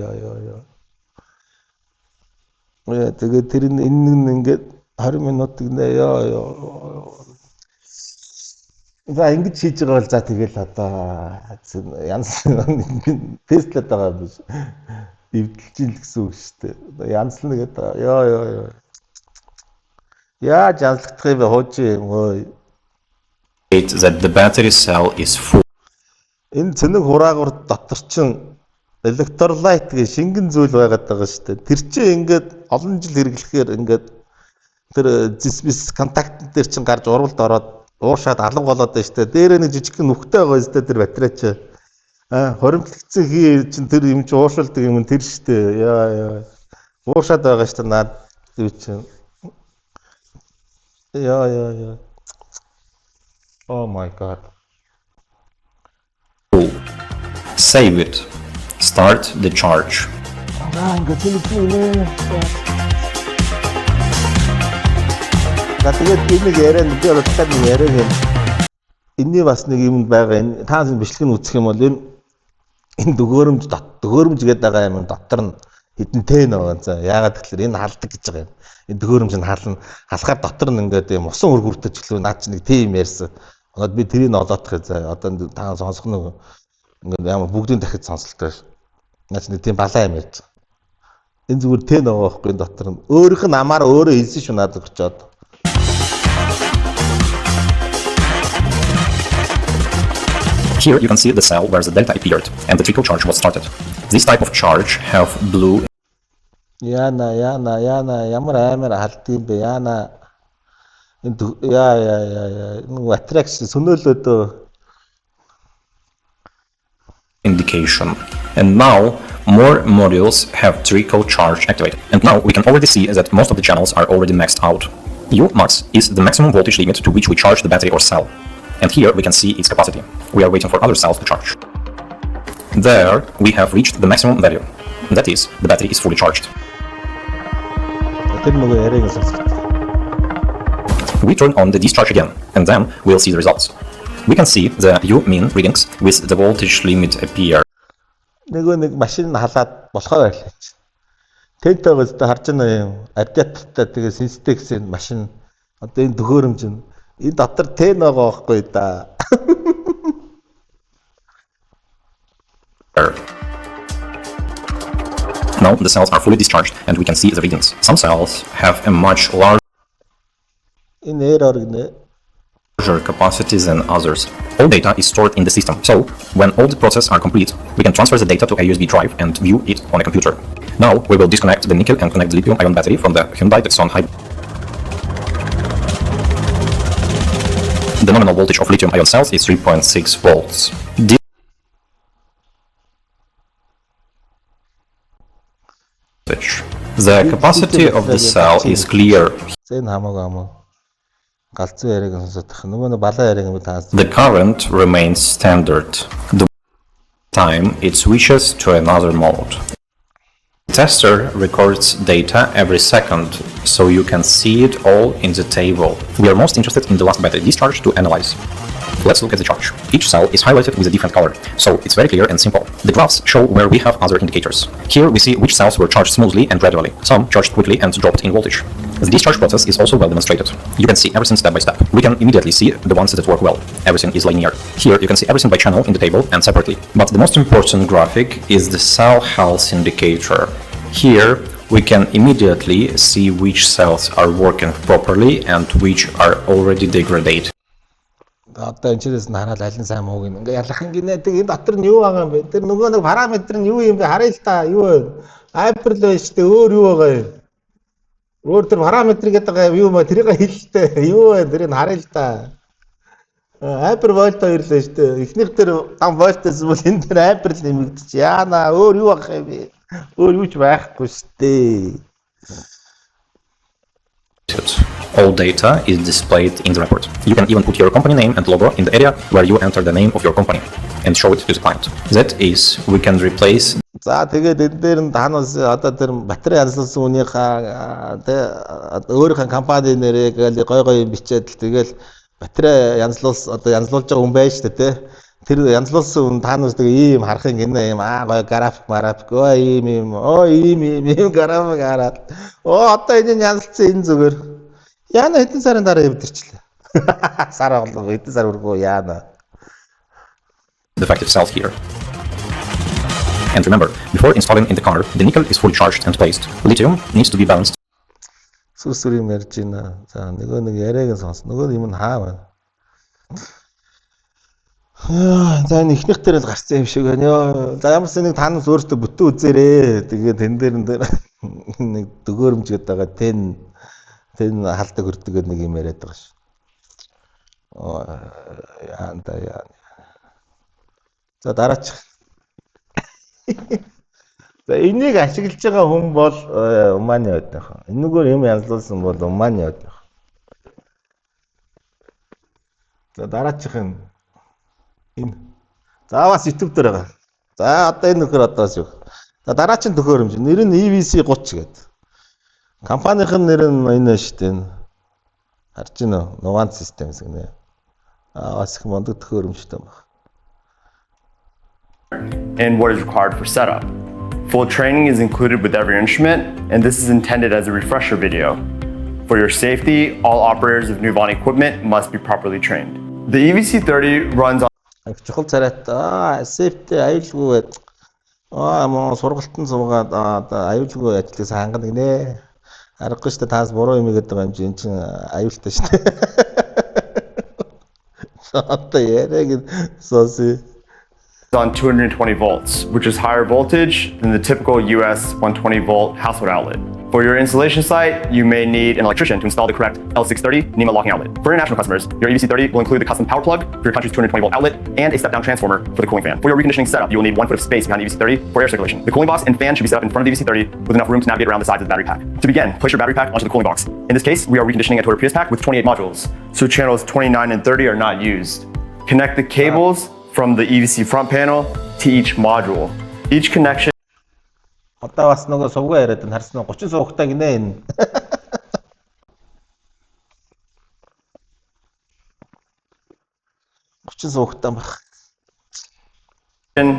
Тэгээд тэр энэ ингээд 20 минут гинэ яа. За ингэж хийж байгаа бол за тэгэл одоо янз тестлээд байгаа биш. Эвдэлжил гэсэн үг шүү дээ. Янзлна гэдэг. Яа. Яаж янзлагдах юм бэ хууч юм ой. That the battery cell is full. Энэ цэнэг хураагур дотор чинь электролайт гэх шингэн зүйл байгаад байгаа шүү дээ. Тэр чинь ингээд олон жил хэрэглэхээр ингээд тэр зисмис контакт дээр чинь гарч уралд ороод уушаад алга болоод байна шүү дээ. Дээр нэг жижиг нүхтэй байгаа шүү дээ тэр батарей чинь. Хоримтлагдсан хий чинь тэр юм чинь уушуулдаг юм тэр шүү дээ. Яа. Уушаад байгаа шүү дээ наад юу чинь. Яа. Oh my god. Save it. Start the charge. Ингээд хэлчихвээ. Тэгээд энийг яриа нэг удаад нэг яриа юм. Энийний бас нэг юм байгаа. Энэ таасан бичлэг нь үзэх юм бол энэ төгөөрөмж гэдэг байгаа юм дотор нь хэдэн тэн байгаа. За яагаад гэвэл энэ халдаг гэж байгаа юм. Энэ төгөөрөмж нь халахаар дотор нь ингээд юм усан өргөртөж гэлөө наад чи нэг тим ярьсан. Одоо би тэрийг олоодох за одоо та сонсох нэг ингээд ямар бүгдийн дахид сонсолтой. Наач нэг тийм балаа юм ярьж байгаа. Энэ зүгээр тэн байгаа байхгүй энэ дотор нь. Өөрийнх нь амаар өөрөө хэлсэн шүү надад очоод. Here you can see the cell where the delta appeared and the trickle charge was started. This type of charge have blue. Яна ямар амар халдсан бэ яна. Энэ яа. Нэг attraction сөнөөлөөдөө indication. And now more modules have trickle charge activated. And now we can already see that most of the channels are already maxed out. U max is the maximum voltage limit to which we charge the battery or cell. And here we can see its capacity. We are waiting for other cells to charge. There we have reached the maximum value. That is, the battery is fully charged. Тэр нөгөө яриаг сонсох. We turn on the discharge again, and then we'll see the results. We can see the U min readings with the voltage limit appear. Нөгөө нэг машин халаад болохоо байлаа. Тэнтэйгээс та харж байна юм. Радиатортай тэгээ Synstex-ийн машин одоо энэ төхөөрөмж нь энэ дотор тэн байгаа байхгүй да. Now the cells are fully discharged and we can see the readings. Some cells have a much larger Энэ error гинэ. capacity than others. All data is stored in the system, so when all the processes are complete, we can transfer the data to a USB drive and view it on a computer. Now we will disconnect the nickel and connect the lithium-ion battery from the Hyundai Tucson hybrid. The nominal voltage of lithium-ion cells is 3.6 volts. The capacity of the cell is clear. Зэн хамаагүй. Галзуу яриаг сонсох. Нөгөө нэг балан яриаг юм таас. The current remains standard. The time it switches to another mode. The tester records data every second, so you can see it all in the table. We are most interested in the last battery discharge to analyze. Let's look at the charge. Each cell is highlighted with a different color, so it's very clear and simple. The graphs show where we have other indicators. Here we see which cells were charged smoothly and gradually. Some charged quickly and dropped in voltage. The discharge process is also well demonstrated. You can see everything step by step. We can immediately see the ones that work well. Everything is linear. Here you can see everything by channel in the table and separately. But the most important graphic is the cell health indicator. Here we can immediately see which cells are working properly and which are already degraded. Одоо энэ чирээс хараад аль нь сайн мууг юм. Ингээ ялах гинэ. Тэг энэ дотор нь юу байгаа юм бэ? Тэр нөгөө нэг параметр нь юу юм бэ? Харъя л та. Юу вэ? Hyper л байж тээ өөр юу байгаа юм? Өөр тэр параметр гэдэг байгаа юу мө тэрийг хэлэлтэй. Юу вэ? Тэрийг харъя л та. Hyper volt хоёр л байж тээ. Эхнийх тэр 5 volt-ээс бол энэ тэр hyper л нэмэгдэж. Яана өөр юу байгаа юм бэ? Өөр юу ч байхгүй шүү дээ. All data is displayed in the report. You can even put your company name and logo in the area where you enter the name of your company and show it to the client. That is, we can replace. За тэгээд энэ дээр нь танаас одоо тэр батарей янзлуулсан үнийхээ өөрийнхөө компани нэрээ гээл гой бичээд тэгэл батарей одоо янзлуулж байгаа хүн байж шүү дээ. Тэр янзлуулсан хүн танаас тэгээ ийм харах юм гинэ ийм гой график ийм график хараад одоо энэ янзлцсан энэ зүгээр яана хэдэн сарын дараа өвдөрчлээ. Сар болов хэдэн сар үргөө яана. Defective cells here. And remember, before installing in the car, the nickel is fully charged and placed. Lithium needs to be balanced. Сүсүрийн ярьж байна. За нөгөө нэг яриаг сонс. Нөгөө юм нь хаа байна. За энэ ихнийх дээр л гарцсан юм шиг байна. За ямарс нэг танаас өөртөө бүтэн үзээрээ. Тэгээд тэн дээр нэг дөгөөрөмж гэдэг байгаа тэн халдаг хүрдэг нэг юм яриад байгаа ш. Яа. За дараач. За энийг ашиглаж байгаа хүн бол Умааны одынх. Энэгээр юм янзлуулсан бол Умааны одынх. За дараачих нь энэ. За бас YouTube дээр байгаа. За одоо энэ нөхөр одоо шүү. За дараачин төхөөрөмж. Нэр нь EVC 30 гэдэг. Компанийн нэр нь энэ шүү дээ. Харж байна уу? Novant Systems гэнэ. Бас их мондөг төхөөрөмжтэй байна. And what is required for setup. Full training is included with every instrument, and this is intended as a refresher video. For your safety, all operators of Nuvant equipment must be properly trained. The EVC30 runs on чухал царайт safety аюулгүй мөн сургалтын суугаад аюулгүй ажлаас хангана гинэ. Аргагүй шүү дээ таас буруу юм гэдэг юм чинь аюултай шүү дээ. Одоо яриаг сууси. on 220 volts, which is higher voltage than the typical US 120 volt household outlet. For your installation site, you may need an electrician to install the correct L630 NEMA locking outlet. For international customers, your EVC30 will include the custom power plug for your country's 220 volt outlet and a step-down transformer for the cooling fan. For your reconditioning setup, you will need 1 foot of space behind the EVC30 for air circulation. The cooling box and fan should be set up in front of the EVC30 with enough room to navigate around the sides of the battery pack. To begin, place your battery pack onto the cooling box. In this case, we are reconditioning a Toyota Prius pack with 28 modules, so channels 29 and 30 are not used. Connect the cables from the EVC front panel to each module. Each connection Одоо бас нөгөө сувгаа яриад нь харсан уу 30 сувгтай гинэ энэ.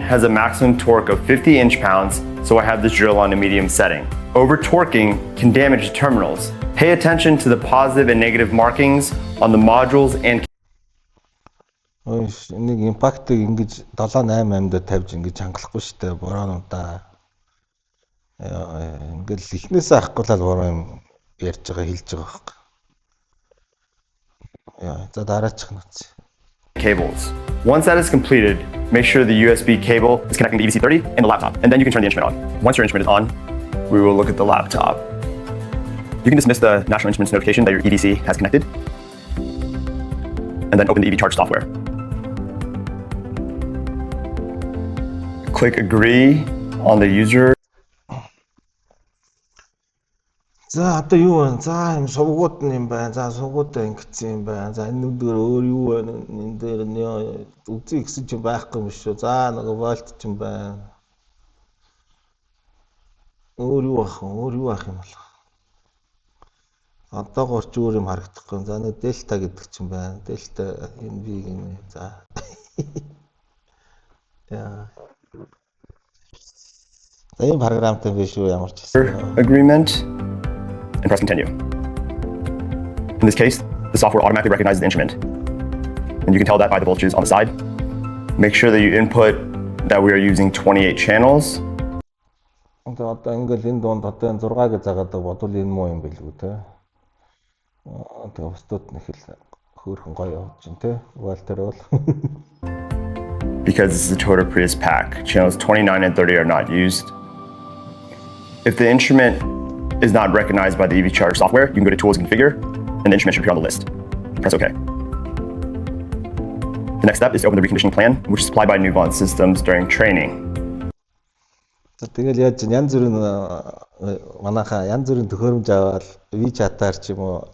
has a maximum torque of 50 inch-pounds, so I have this drill on a medium setting. Over-torquing can damage the terminals. Pay attention to the positive and negative markings on the modules and нэг импактыг ингэж 7-8 дээр тавьж ингэж хангалахгүй шүү дээ. Бураануудаа. Ингээл ихнээсээ авахгүй л буруу юм ярьж байгаа хэлж байгаа байхгүй. За дараачих нь үз. Cables. Once that is completed, make sure the USB cable is connecting the EVC30 and the laptop, and then you can turn the instrument on. Once your instrument is on, we will look at the laptop. You can dismiss the National Instruments notification that your EDC has connected, and then open the EV Charge software. Click agree on the user. За одоо юу вэ? За юм сувгууд нь юм байна. За сувгуудаа ингэсэн юм байна. За энэ дээр өөр юу байна? Энэ дээр нь үзий гэсэн чинь байхгүй юм шүү. За нэг вольт ч юм байна. Өөр юу ах юм бол. Одоогоор ч өөр юм харагдахгүй. За нэг дельта гэдэг ч юм байна. Дельта NV гэнэ. За. Яа. За энэ програмтай биш үү ямар ч гэсэн. Agreement. And press continue. In this case, the software automatically recognizes the instrument. And you can tell that by the voltages on the side. Make sure that you input that we are using 28 channels. Одоо ингээл энэ дунд одоо 6-г загаад бодвол энэ муу юм билгүй те. Одоо устдууд нэг л хөөрхөн гоё явж байна те. Вольтер бол. Because this is a Toyota Prius pack, channels 29 and 30 are not used. If the instrument is not recognized by the EV Charge software, you can go to Tools and Configure, and the instrument should appear on the list. Press OK. The next step is to open the reconditioning plan, which is supplied by Nuvon Systems during training. Тэгэл яаж янз бүрийн манайхаа янз бүрийн төхөөрөмж аваад WeChat-аар ч юм уу,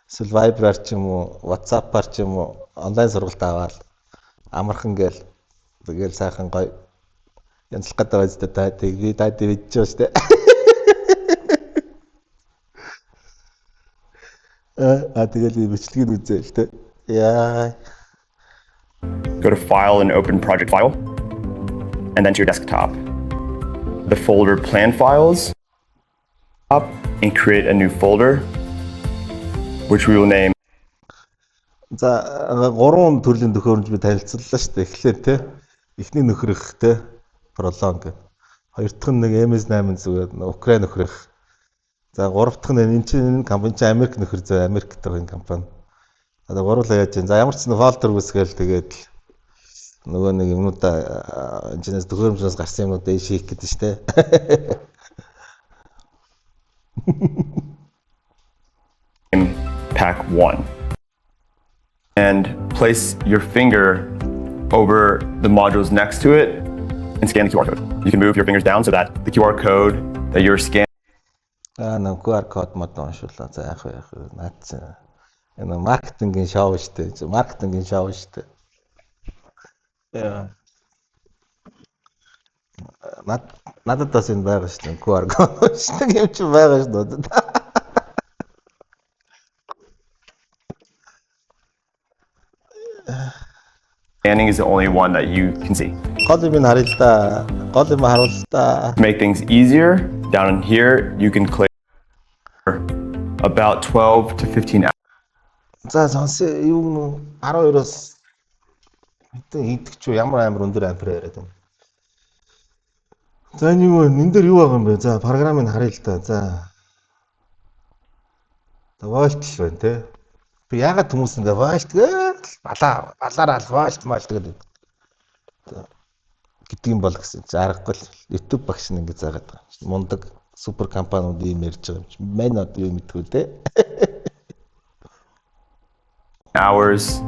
эсвэл Viber-аар ч юм уу, WhatsApp-аар ч юм уу, онлайн сургалт аваад амархан гээл тэгэл сайхан гоё янзлах гэдэг байцтай та тэгээ даад мэдчихэж байна шүү дээ. Тэгэл бичлэгийг үзээл тэ. Яа. Go to File and open Project File, and then to your desktop. The folder Plan Files, up and create a new folder, which we will name. За 3 төрлийн төхөөрөмж би танилцууллаа шүү дээ. Эхлээд тэ. Эхний нөхрөх тэ. Prolong гэх. Хоёр дахь нь нэг MS8 зүгээр Украин нөхрөх. За 3 дахь нь энэ чинь компани чинь Америк нөхөр зөө Америк гэдэг энэ компани. Одоо гурлаа яаж чинь. За ямар ч нэг фолдер үүсгээл тэгээд нөгөө нэг юмудаа энэс төхөөрөмжнөөс гарсан юмудаа шийх гэдэг шүү дээ. Pack 1. And place your finger over the modules next to it and scan the QR code. You can move your fingers down so that the QR code that you're scanning Нэг QR код мод уншууллаа. За яах вэ? Наад энэ маркетингийн шоу шүү дээ. Маркетингийн шоу шүү дээ. Яа. Надад бас энэ байгаа шүү дээ. QR код шүү дээ. Юм чи байгаа шүү дээ. Scanning is the only one that you can see. Гол юм харъя л да. Гол юм харуул л да. To make things easier, down in here you can click about 12 to 15 hours. За сонсё юу нүү 12-оос хэдэн хийдэгч юу ямар амар өндөр ампер яриад байна. За энэ дээр юу байгаа юм бэ? За програмыг харъя л да. За. Вольт л байна те. Би ягаад хүмүүс ингээ вольт гээл балаараа вольт гэдэг юм бол гэсэн чи аргагүй YouTube багш нэг ингээ заагаад байгаа. Мундаг супер компаниуд ийм ярьж байгаа юм чи. Мань одоо юу мэдгүй те. Hours,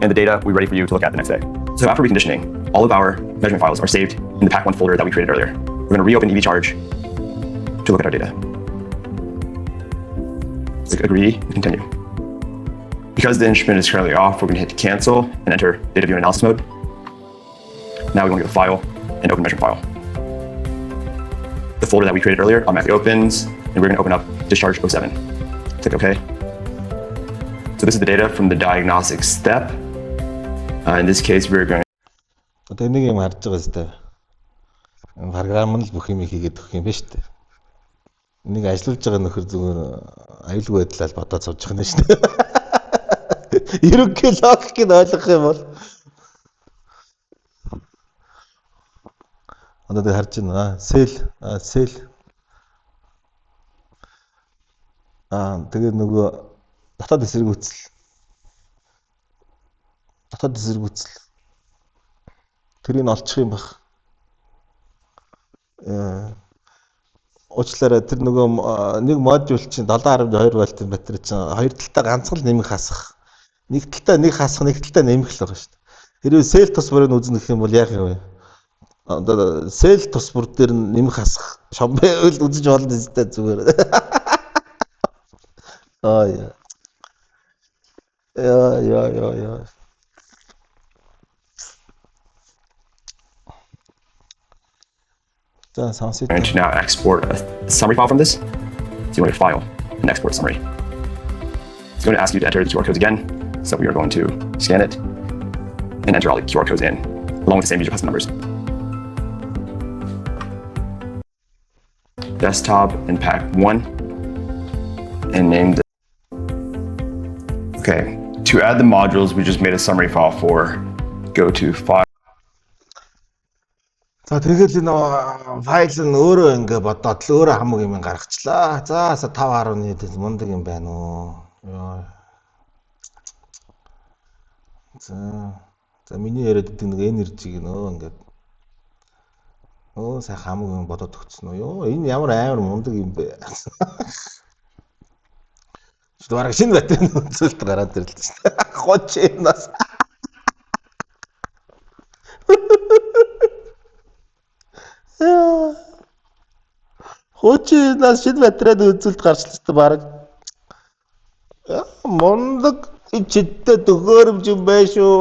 and the data will be ready for you to look at the next day. So after reconditioning, all of our measurement files are saved in the Pack1 folder that we created earlier. We're going to reopen EV Charge to look at our data. Click agree and continue. Because the instrument is currently off, we're going to hit cancel and enter data view analysis mode. Now we want to go to file and open measurement file. The folder that we created earlier automatically opens, and we're going to open up discharge 07. Click OK. So this is the data from the diagnostic step. In this case, we're going Одоо нэг юм харж байгаа зү. Програм нь л бүх юм хийгээд өгөх юм байна шүү дээ. Энийг ажиллуулж байгаа нөхөр зүгээр аюулгүй байдлаар бодоод сууж байгаа юм шүү дээ. Ерөнхий логикийг ойлгох юм бол одоо тэг харж байна. Сэл тэгээ нөгөө дотоод эсэргүүцэл тэрийг олчих юм баг. Уучлаарай тэр нөгөө нэг модуль чинь 7.2 вольтын батарей чинь хоёр талдаа ганцхан нэмэх хасах. Нэг талдаа нэг хасах, нэг талдаа нэмэх л байгаа шүү дээ. Хэрвээ сел тус бүрийг үзнэ гэх юм бол яах юм бэ? Одоо сел тус бүр дээр нэмэх хасах. Шомбе үзэж болно зүтэй зүгээр. Яа. going to now export a summary file from this. So you want to file and export summary. It's going to ask you to enter the QR codes again. So we are going to scan it and enter all the QR codes in, along with the same user custom numbers. Desktop and Pack1 and name the. Okay, to add the modules we just made a summary file for, go to file. За тэгэл энэ файл нь өөрөө ингээ бодоод л өөрөө хамаг юм гаргачлаа. За 5.1 мундаг юм байна уу. За миний яриад идэг нэг энержиг нөө ингээд сайн хамаг юм бодоод өгсөн үү. Энэ ямар амар мундаг юм бэ. Бараг шинэ батарейн үзүүлэлт гараад ирлээ шүү дээ. Хоч юмнаас. Хочинаас шинэ батарейн үзүүлэлт гарчлаа шүү дээ бараг. Мундаг ичтэй төгөөрөмж юм байна шүү.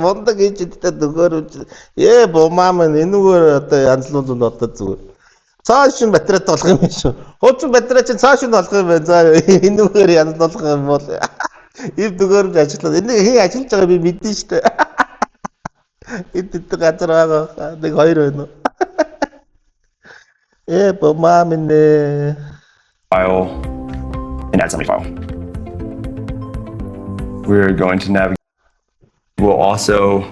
Мундаг ичтэй төгөөрөмж. Бумаам энэгээр одоо янзлуулал одоо зүгээр. Цааш шинэ батарейд болох юм шүү. Хуучин батарей чинь цааш нь болох юм байна. За энэгээр янзлуулах юм бол ийм төгөөрөмж ажиллаад. Энийг хий ажиллаж байгаа би мэднэ шүү дээ. Энд газар байгаа. Нэг хоёр байна. Бумаам нэ. File and add summary file. We're going to navigate. We'll also,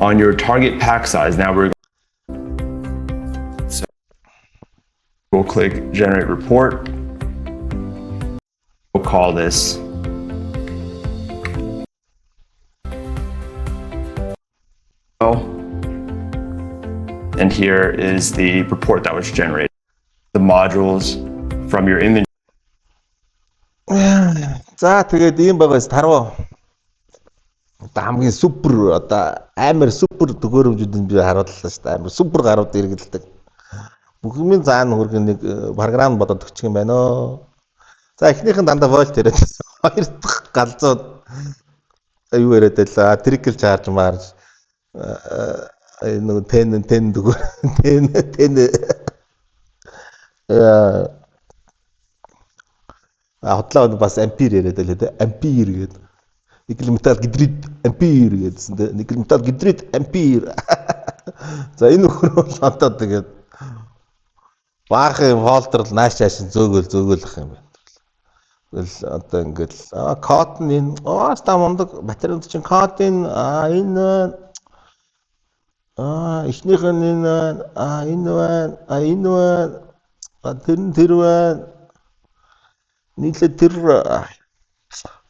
on your target pack size, now we'll click generate report. We'll call this and here is the report that was generated. The modules from your inventory. За тэгээд ийм байгаас таруу. Одоо хамгийн супер одоо амар супер төгөөрөмжүүдийг би харууллаа шүү дээ. Амар супер гарууд эргэлдэг. Бүхний заана хөргөн нэг програм бодоод өгчих юм байна оо. За эхнийх нь дандаа вольт яриад байсан. Хоёр дахь галзууд юу яриад байлаа. Trickle charge marge. Нэг 10 төгөөр 10 хотлоо бас ампер яриад байлаа те. Ампер гэдэг. Никkel металл гидрид ампер гэдсэн те. Никkel металл гидрид ампер. За энэ нөхөр бол одоо тэгээд баахан фолдер нааш нааш зөөгөлөх юм байна. Тэгэл одоо ингээд код нь ста мундаг батарейд чинь код энэ энэ эхнийх нь энэ байна тэр байна нийлээ тэр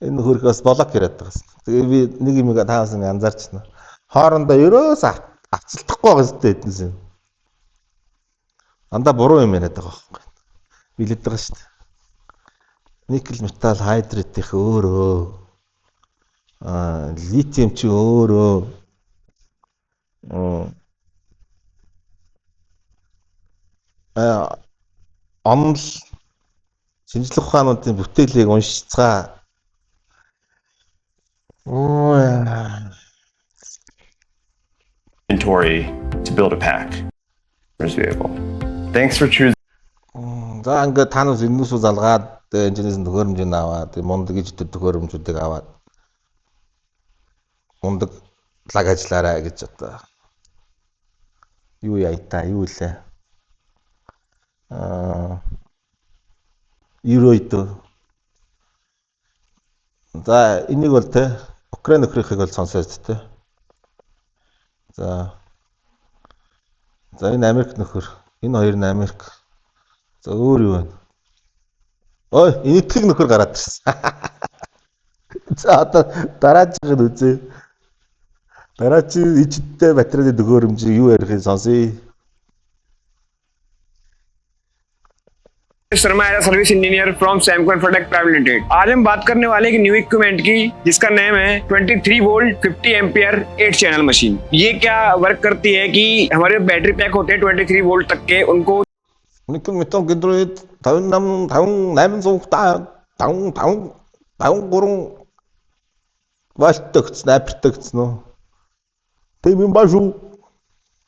энэ хөрхөөс блок яриад байгаас. Тэгээ би нэг юм таасан анзаарч байна. Хоорондоо ерөөс авцалдахгүй байгаа зү эднээс. Дандаа буруу юм яриад байгаа байхгүй. Билээд байгаа шүү дээ. Никkel металл хайдритийнх өөрөө. Литиум чи өөрөө. Онл шинжлэх ухаануудын бүтээлийг уншицгаа. Inventory to build a pack for this vehicle. Thanks for choosing. За ингээд та нар энэсүү залгаад энэжнээс төхөөрөмжийг аваад мундаг гэж төхөөрөмжүүдийг аваад мундаг лаг ажиллаарай гэж одоо юу яа та юу лээ евроид. За энийг бол те Украин нөхрийнхийг бол сонсоод те. За энэ Америк нөхөр, энэ хоёр нь Америк. За өөр юу вэ? Ой, энэ итгэл нөхөр гараад ирсэн. За одоо дараагийн үзье. Дараагийн ижидтэй батарейны төхөөрөмжийг юу ярихыг сонсъё. Sharma as service engineer from Samco Infotech private limited. आज हम बात करने वाले एक new equipment की जिसका नेम है 23 वोल्ट 50 एम्पियर 8 channel machine. ये क्या वर्क करती है कि हमारे बैटरी पैक होते हैं 23 वोल्ट तक के, उनको Никkel металл гидроид 58 вольт төгсөн, ампер төгсөн үү? Тэм юм башу.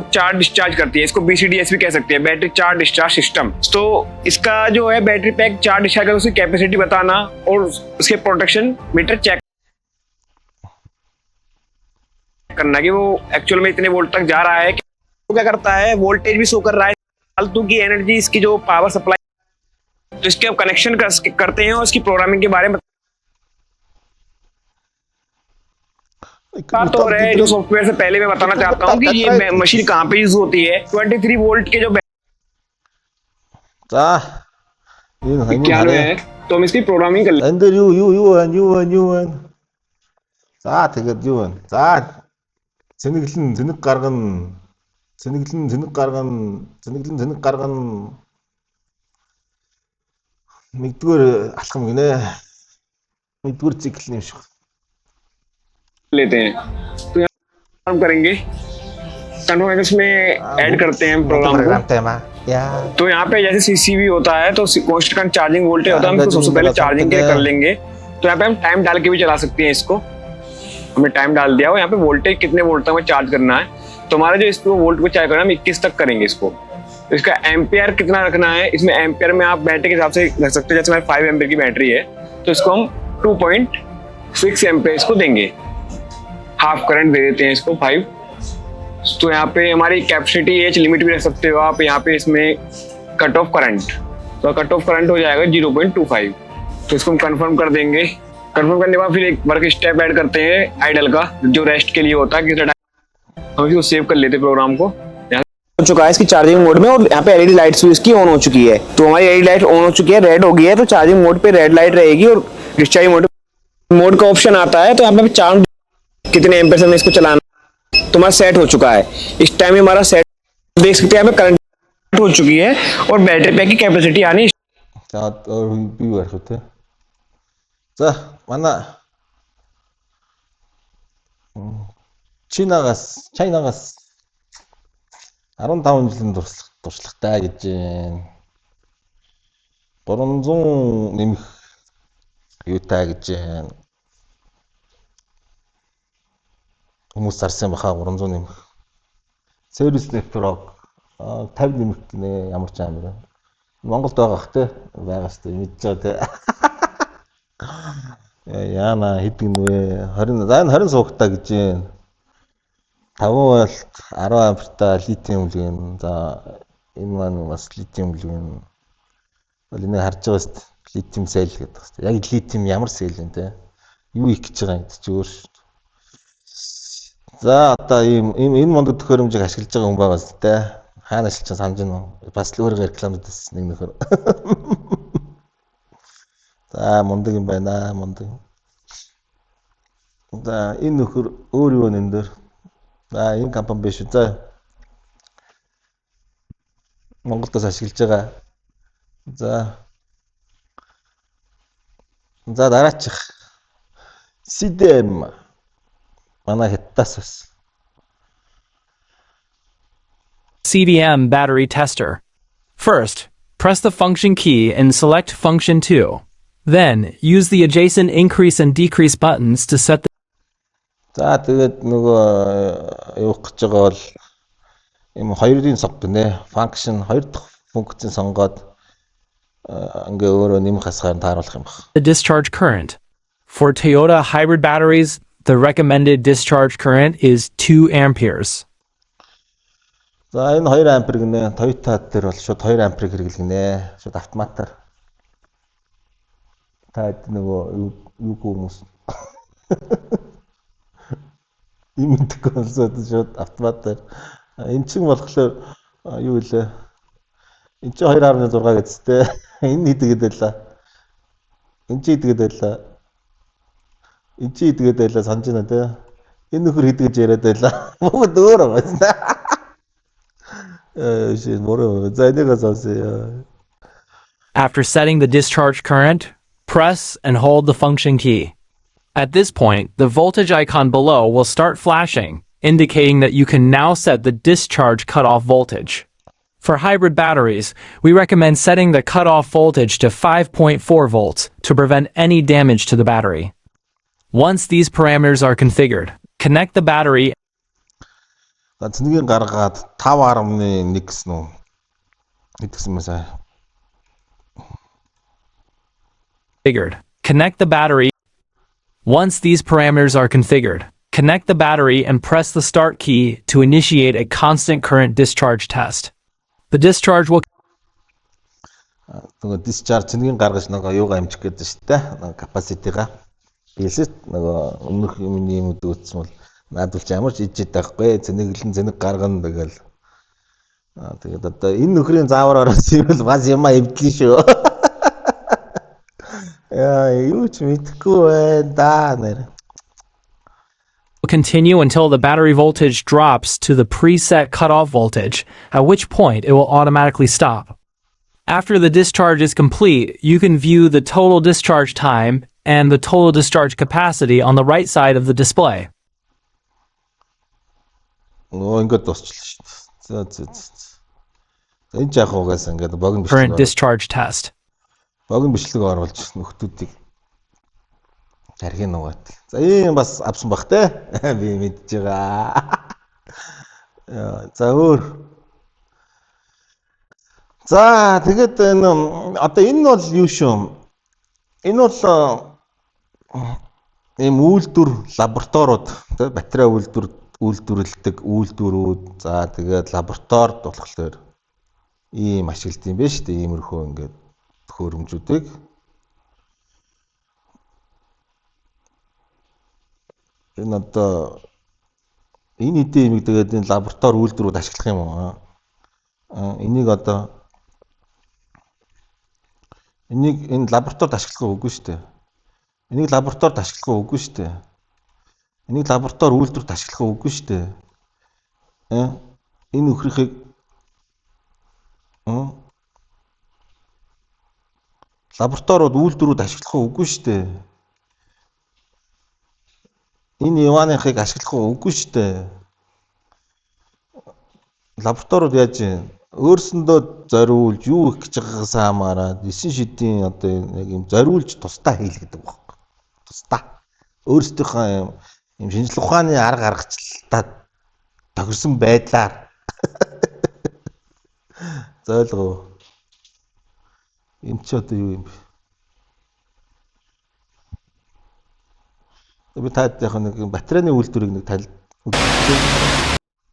चार्ज डिस्चार्ज करती है। इसको BCDS भी कह सकते हैं, बैटरी चार्ज डिस्चार्ज सिस्टम। तो इसका जो है बैटरी पैक चार्ज डिस्चार्ज कर उसकी कैपेसिटी बताना और उसके प्रोटेक्शन मीटर चेक करना कि वो एक्चुअल में इतने वोल्ट तक जा रहा है। वो क्या करता है, वोल्टेज भी शो कर रहा है, फालतू की एनर्जी, इसकी जो पावर सप्लाई, तो इसके अब कनेक्शन करते हैं और इसकी प्रोग्रामिंग के बारे में बात हो रहा है। जो सॉफ्टवेयर से पहले मैं बताना चाहता हूँ कि ये मशीन कहाँ पे यूज होती है। 23 वोल्ट के जो क्या है, तो हम इसकी प्रोग्रामिंग कर लेंगे। Under you. За тэгээд юу вэ? За зэнэг гаргана. Нэгдүгээр алхам гинэ. Нэгдүгээр цикл юм шиг. लेते हैं तो यहाँ करेंगे कन्वर्टर्स में ऐड करते हैं प्रोग्राम को। तो यहाँ पे जैसे CCV होता है तो कांस्टेंट चार्जिंग वोल्टेज होता है, हम इसको सबसे पहले चार्जिंग के कर लेंगे। तो यहाँ पे हम टाइम डाल के भी चला सकते हैं इसको। हमने टाइम डाल दिया और यहाँ पे वोल्टेज कितने वोल्ट तक में चार्ज करना है। तो हमारा जो इसको वोल्ट पे चार्ज करना है हम 21 तक करेंगे इसको। तो इसका एम्पियर कितना रखना है, इसमें एम्पियर में आप बैटरी के हिसाब से रख सकते हैं। जैसे हमारी 5 एम्पियर की बैटरी है तो इसको हम 2.6 एम्पियर इसको देंगे, हाफ करंट दे देते हैं इसको 5। तो यहाँ पे हमारी कैपेसिटी एज लिमिट भी रख सकते हो आप। यहाँ पे इसमें कट ऑफ करंट, तो कट ऑफ करंट हो जाएगा 0.25। तो इसको हम कंफर्म कर देंगे। कंफर्म करने के बाद फिर एक वर्क स्टेप ऐड करते हैं आइडल का, जो रेस्ट के लिए होता है। किसी टाइम हम इसको सेव कर लेते हैं प्रोग्राम को। हो चुका है इसकी चार्जिंग मोड में और यहाँ पे एलईडी लाइट्स भी इसकी ऑन हो चुकी है। तो हमारी एलईडी लाइट ऑन हो चुकी है, रेड हो गई है, तो चार्जिंग मोड पे रेड लाइट रहेगी और डिस्चार्ज मोड का ऑप्शन आता है। तो यहाँ पे चार्ज कितने एम्पियर से हमें इसको चलाना तो हमारा सेट हो चुका है। इस टाइम में हमारा सेट देख सकते हैं, यहाँ पे करंट हो चुकी है और बैटरी पैक की कैपेसिटी आनी। За манай Чайнагаас 15 жилийн туршлагатай гэж байна. 300 нэмэх юутай гэж байна. Хүмүүс зарсан баха 300 нэмэх. Service network 50 нэмэх гинэ, ямар ч амар. Монголд байгаах те, байгаас те мэдж байгаа те. Яна хэдэн вэ? 20 суугтай гэж байна. 5 вольт 10 ампертай литиум үлгэн. За энэ маань бас литиум үлгэн. Бол энийг харж байгаа шүү дээ. Литиум сел гэдэг байна. Яг литиум ямар сел вэ те? Юу их гэж байгаа гэдэг чи өөр шүү дээ. За одоо энэ монд төхөөрөмжийг ашиглаж байгаа хүн байгаа шүү дээ. Хаана ашиглаж санаж байна уу? Бас л өөрөө рекламад байсан нэг нөхөр. За мундаг юм байна, мундаг. За энэ нөхөр өөр юу вэ энэ дээр? За энэ компани биш үү. За Монголдос ашиглаж байгаа. За дараачих. CDM манай Хятадаас бас. CDM battery tester. First, press the function key and select function 2. Then, use the adjacent increase and decrease buttons to set the За тэгээд нөгөө явах гэж байгаа бол юм хоёрын сонго гинэ. Function хоёр дахь функцийг сонгоод ингээ өөрөө нэмэх хасгаар тааруулах юм байна. discharge current. For Toyota hybrid batteries, the recommended discharge current is 2 amperes. За энэ 2 ампер гинэ. Toyota дээр бол шууд 2 амперыг хэрэглэнэ. Шууд автоматар. Та нөгөө юу хүмүүс ийм консолд шууд автоматар. Энд чинь болохоор юу вэ? Энд чинь 2.6 гэдэгтэй. Энэ хийдгээд байлаа. Энд чинь хийдгээд байлаа. Энд чинь хийдгээд байлаа санаж байна те. Энэ нөхөр хийдгэж яриад байлаа. මොකද өөр байна. За энийг сонсъё. After setting the discharge current, press and hold the function key. At this point, the voltage icon below will start flashing, indicating that you can now set the discharge cutoff voltage. For hybrid batteries, we recommend setting the cutoff voltage to 5.4 volts to prevent any damage to the battery. Once these parameters are configured, connect the battery. Цэнийг гаргаад 5.1 гэсэн үү? Нэгсэн мэсэ. Connect the battery. Once these parameters are configured, connect the battery and press the start key to initiate a constant current discharge test. The discharge will нөгөө discharge цэнийг гаргаж нөгөө юугаа амжих гэдэг шүү дээ. Capacity-га. Билэт нөгөө өмнөх юм үүдсэн бол наадвалж ямар ч ижид байхгүй. Цэнийг гаргана тэгэл. Тэгээд одоо энэ нөхрийн заавар ороос юм бол бас юмаа эвдлээ шүү. Continue until the battery voltage drops to the preset cutoff voltage, at which point it will automatically stop. After the discharge is complete, you can view the total discharge time and the total discharge capacity on the right side of the display. Current discharge test. Богино бичлэг оруулж нөхдүүдийг тархин нугаад. За ийм бас авсан бах те. Би мэдж байгаа. За өөр. За тэгээд одоо энэ бол юу шүү? Энэ бол ийм үйлдвэр лабораториуд те батарей үйлдвэрлэдэг үйлдвэрүүд. За тэгээд лабораторид болохоор ийм ашиглалт юм байна шүү дээ. Иймэрхүү ингээд хөрөмжүүдийг энэ одоо энэ хэдийн юм тэгээд энэ лаборатори үйлдвэрүүд ашиглах юм уу? Энийг одоо энэ лабораторид ашиглах үгүй шүү дээ. Энийг лабораторид ашиглах үгүй шүү дээ. Энийг лаборатори үйлдвэрт ашиглах үгүй шүү дээ. Энэ өхрийнхийг лабораториуд үйлдвэрүүд ашиглах үгүй шүү дээ. Энэ Иваныхыг ашиглах үгүй шүү дээ. Лабораториуд яаж өөрсөндөө зориулж юу их гэж байгаагаас хамаарат 9 шидийн одоо яг юм зориулж тусдаа хийл гэдэг байна. Тусдаа. Өөрсдийнхөө юм шинжлэх ухааны арга аргачлалтад тохирсон байдлаар зөөлгөө. Энд ч одоо юу юм бэ? Би таад яг нэг батарейны үйлдвэрийг нэг тал.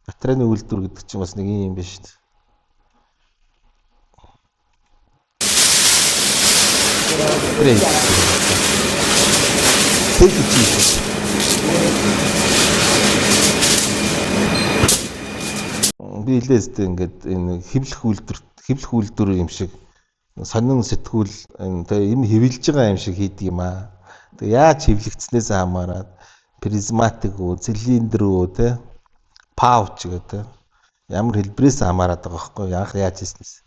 Батарейны үйлдвэр гэдэг чинь бас нэг юм биш шүү дээ. Би хэлээстэй ингээд энэ хэвлэх үйлдвэр юм шиг сонин сэтгүүл энэ хэвлж байгаа юм шиг хийдэг юм аа. Тэг яаж хэвлэгдснээс хамаарат призматик үү, цилиндр үү те pouch гэдэг. Ямар хэлбэрээс хамаарат байгаа байхгүй яах яаж хийснээс.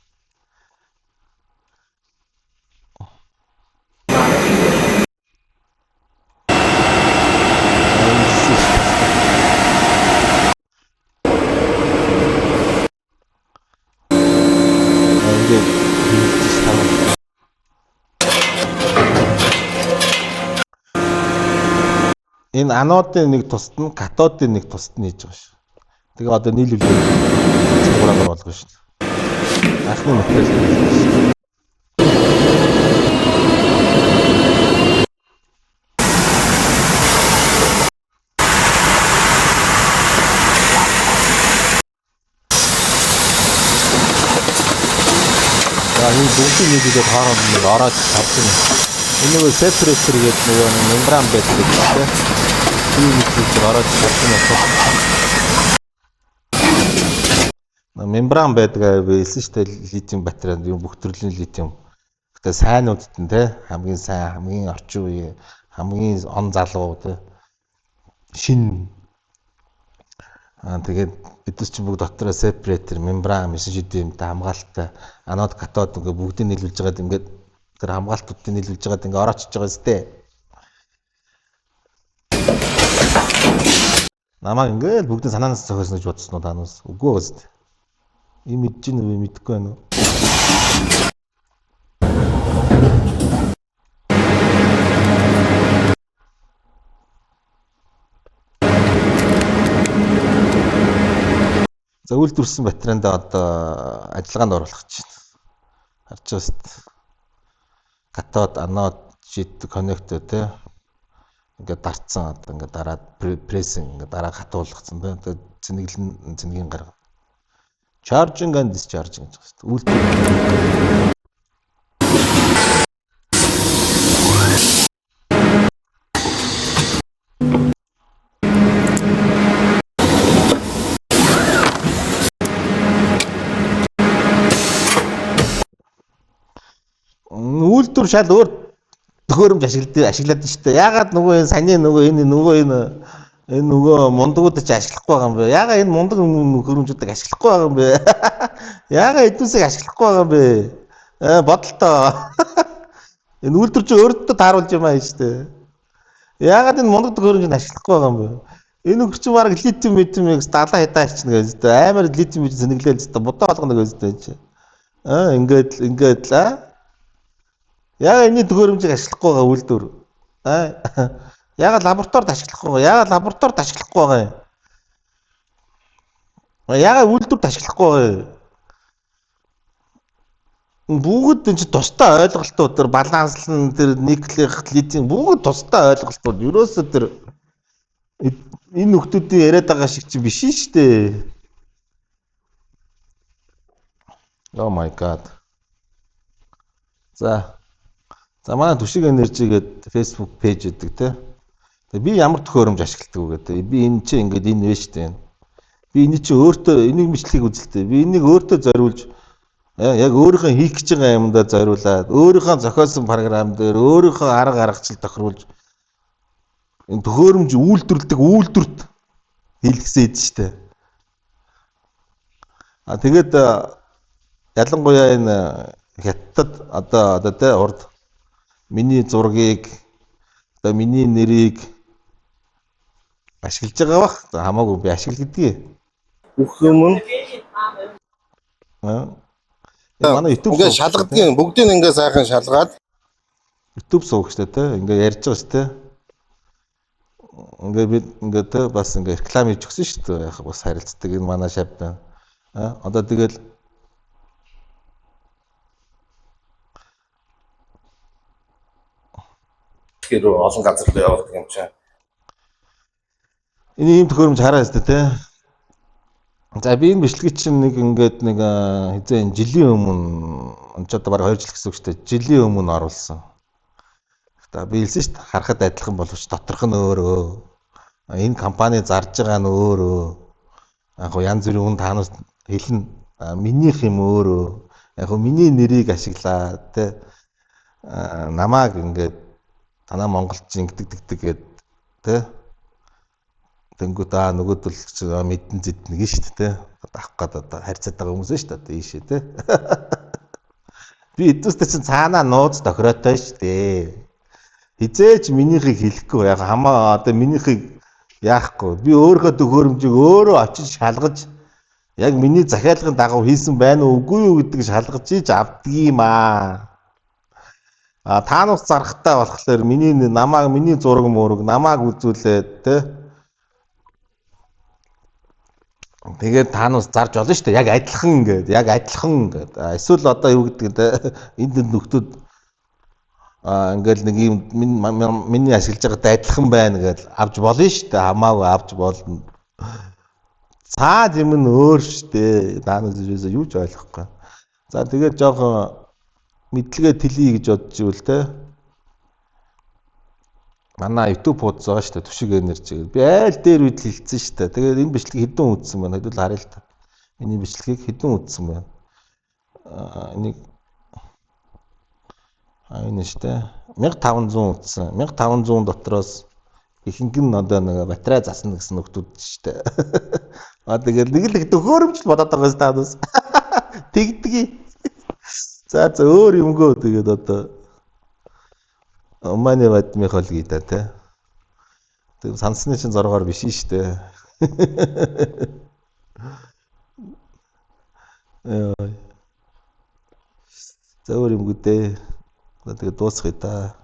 Энэ анодын нэг тусад нь катодын нэг тусад нь хийж байгаа шүү. Тэгээ одоо нийлүүлээ цэврээр болгоно шүү. Анхны материал. Энэ бүгдийг нийлүүлээд хооронд нэг ороод тавьсан. Энэ нөгөө separator гэдэг нөгөө мембран байдаг тийм. Энэ нийлүүлээд ороод тавьсан юм. Мембран байдаг байсан шүү дээ литиум батарейд юм бүх төрлийн литиум. Гэтэ сайнуудад нь те хамгийн сайн хамгийн орчин үеийн хамгийн он залуу те шин тэгээд бидс чинь бүгд дотроо separator мембран мессежүүдтэй хамгаалалттай анод катод ингээ бүгдийг нийлүүлж байгаад ингээд тэр хамгаалтуудыг нийлүүлж байгаад ингээ ороочж байгаа зү. Намаа ингээд бүгдийг санаанаас зохиосно гэж бодсон уу таанаас үгүй ээ. Ийм мэдэж гин үү мэдэхгүй байна уу? За үйлдвэрсэн батарейнд одоо ажиллагаанд оруулах гэж байна. Харж байгаа шүү дээ. Катод, анод, шид, коннектор те. Ингээд дарцсан одоо ингээд дараад прессинг ингээд дараа хатуулгацсан те. Тэгээд цэнэглэн гаргана. Charging and discharging гэж байна. Үйлдвэр үйлдвэр шал өөр төхөөрөмж ашиглаад шүү дээ. Яагаад нөгөө энэ саний энэ нөгөө мундагуудад ч ашиглахгүй байгаа юм бэ? Яагаад энэ мундаг хөрөмжүүдийг ашиглахгүй байгаа юм бэ? Яагаад эднүсийг ашиглахгүй байгаа юм бэ? Бодолтой. Энэ үйлдвэр чи өөртөө тааруулж юм аа шүү дээ. Яагаад энэ мундаг хөрөмжийг ашиглахгүй байгаа юм бэ? Энэ өгч баг литиум метрийг 70 хедаа ичнэ гэж дээ. Амар литиум метр зэнэглээл дээ. Будаа болгоно гэж дээ чи. Ингээд л яагаад энэ төхөөрөмжийг ашиглахгүй байгаа үйлдвэр? Яагаад лабораторид ашиглахгүй байгаа? Яагаад лабораторид ашиглахгүй байгаа юм? Яагаад үйлдвэрт ашиглахгүй байгаа юм? Бүгд энэ тустай ойлголтууд тэр баланслан тэр никлих литиум бүгд тустай ойлголтууд. Ерөөсөө тэр энэ нөхдүүдийн яриад байгаа шиг чи биш шүү дээ. Oh my god. За манай Түшиг энержи гэдэг Facebook пэйж гэдэг те. Тэгээ би ямар төхөөрөмж ашигладаг вэ гэдэг. Би энэ чинь ингээд энэ вэ штэ. Би энэ чинь өөртөө энийг мэдлэгийг үзэлтэй. Би энийг өөртөө зориулж яг өөрийнхөө хийх гэж байгаа юмдаа зориулаад өөрийнхөө зохиосон програм дээр өөрийнхөө арга аргачлал тохируулж энэ төхөөрөмж үйлдвэрлэдэг үйлдвэрт хийлгэсэн штэ. Тэгээд ялангуяа энэ хятад одоо те урд миний зургийг одоо миний нэрийг ашиглаж байгаа бах. Хамаагүй би ашигладаг. Бүх юм нь манай YouTube ингээд шалгадгийн бүгдийг ингээд сайхан шалгаад YouTube суугч та те ингээд ярьж байгаа шүү те. Ингээд би ингээд те бас ингээд реклам хийж өгсөн шүү дээ. Яг бас харилцдаг энэ манай шав байна. Одоо тэгэл олон газар руу явуулдаг юм чинь. Энэ ийм төхөөрөмж хараа өстэй те. За би энэ бичлэгийг чинь нэг ингээд нэг хэзээ жилийн өмнө ч одоо бараг 2 жил гэсэн үг шүү дээ. Жилийн өмнө оруулсан. За би хэлсэн шүү дээ. Харахад адилхан боловч доторх нь өөрөө. Энэ компани зарж байгаа нь өөрөө. Яг гоо янз бүрийн хүн таанаас хэлнэ. Минийх юм өөрөө. Яг гоо миний нэрийг ашиглаад те. Намааг ингээд танаа монголчин гэдэг гээд тэ Тэнгүүд нөгөөдөл мэдэн зэднэ гэж шүү дээ. Авах гэдэг одоо харьцаад байгаа хүмүүс шүү дээ ийшээ те. Би эдүүстэй чинь цаанаа нууц тохироотой шүү дээ. Хизээч минийхийг хэлэхгүй яг хамаа одоо минийхийг яахгүй. Би өөрийнхөө төхөөрөмжийг өөрөө очиж шалгаж яг миний захиалгын дагуу хийсэн байна уу үгүй юу гэдгийг шалгаж ийж авдгиймаа. Та нарт зарахтай болохоор миний зураг мөрөг намааг үзүүлээд те. Тэгээд та нарт зарж болно шүү дээ. Яг адилхан ингээд. Эсвэл одоо юу гэдэг те энд нөхдүүд ингээл нэг юм миний ашиглаж байгаатай адилхан байна гэж авч болно шүү дээ. Хамаагүй авч болно. Цаад юм нь өөр шүү дээ. Наанаас юу ч ойлгохгүй. За тэгээд жоохон мэдлэгээ тэлье гэж бодож ивэл те. Манай YouTube хуудас байгаа шүү дээ. Түшиг энержи. Би айл дээр үед хэлсэн шүү дээ. Тэгээд энэ бичлэгийг хэдэн үзсэн байна? Хэдүүл харъя л та. Миний бичлэгийг хэдэн үзсэн байна? Энийг энэ шүү дээ. 1500 үзсэн. 1500 дотроос ихэнх нь одоо нэг батарей засна гэсэн нөхдүүд шүү дээ. Тэгээд нэг л төхөөрөмж бодоод байгаа юм таадас. Тэгдэгий. За өөр юмгөө тэгээд одоо Уманы бадмих хол гидэ те. Тэг сансны чин зоргоор биш шүү дээ. За өөр юмгүүдээ тэгээд дуусгая та.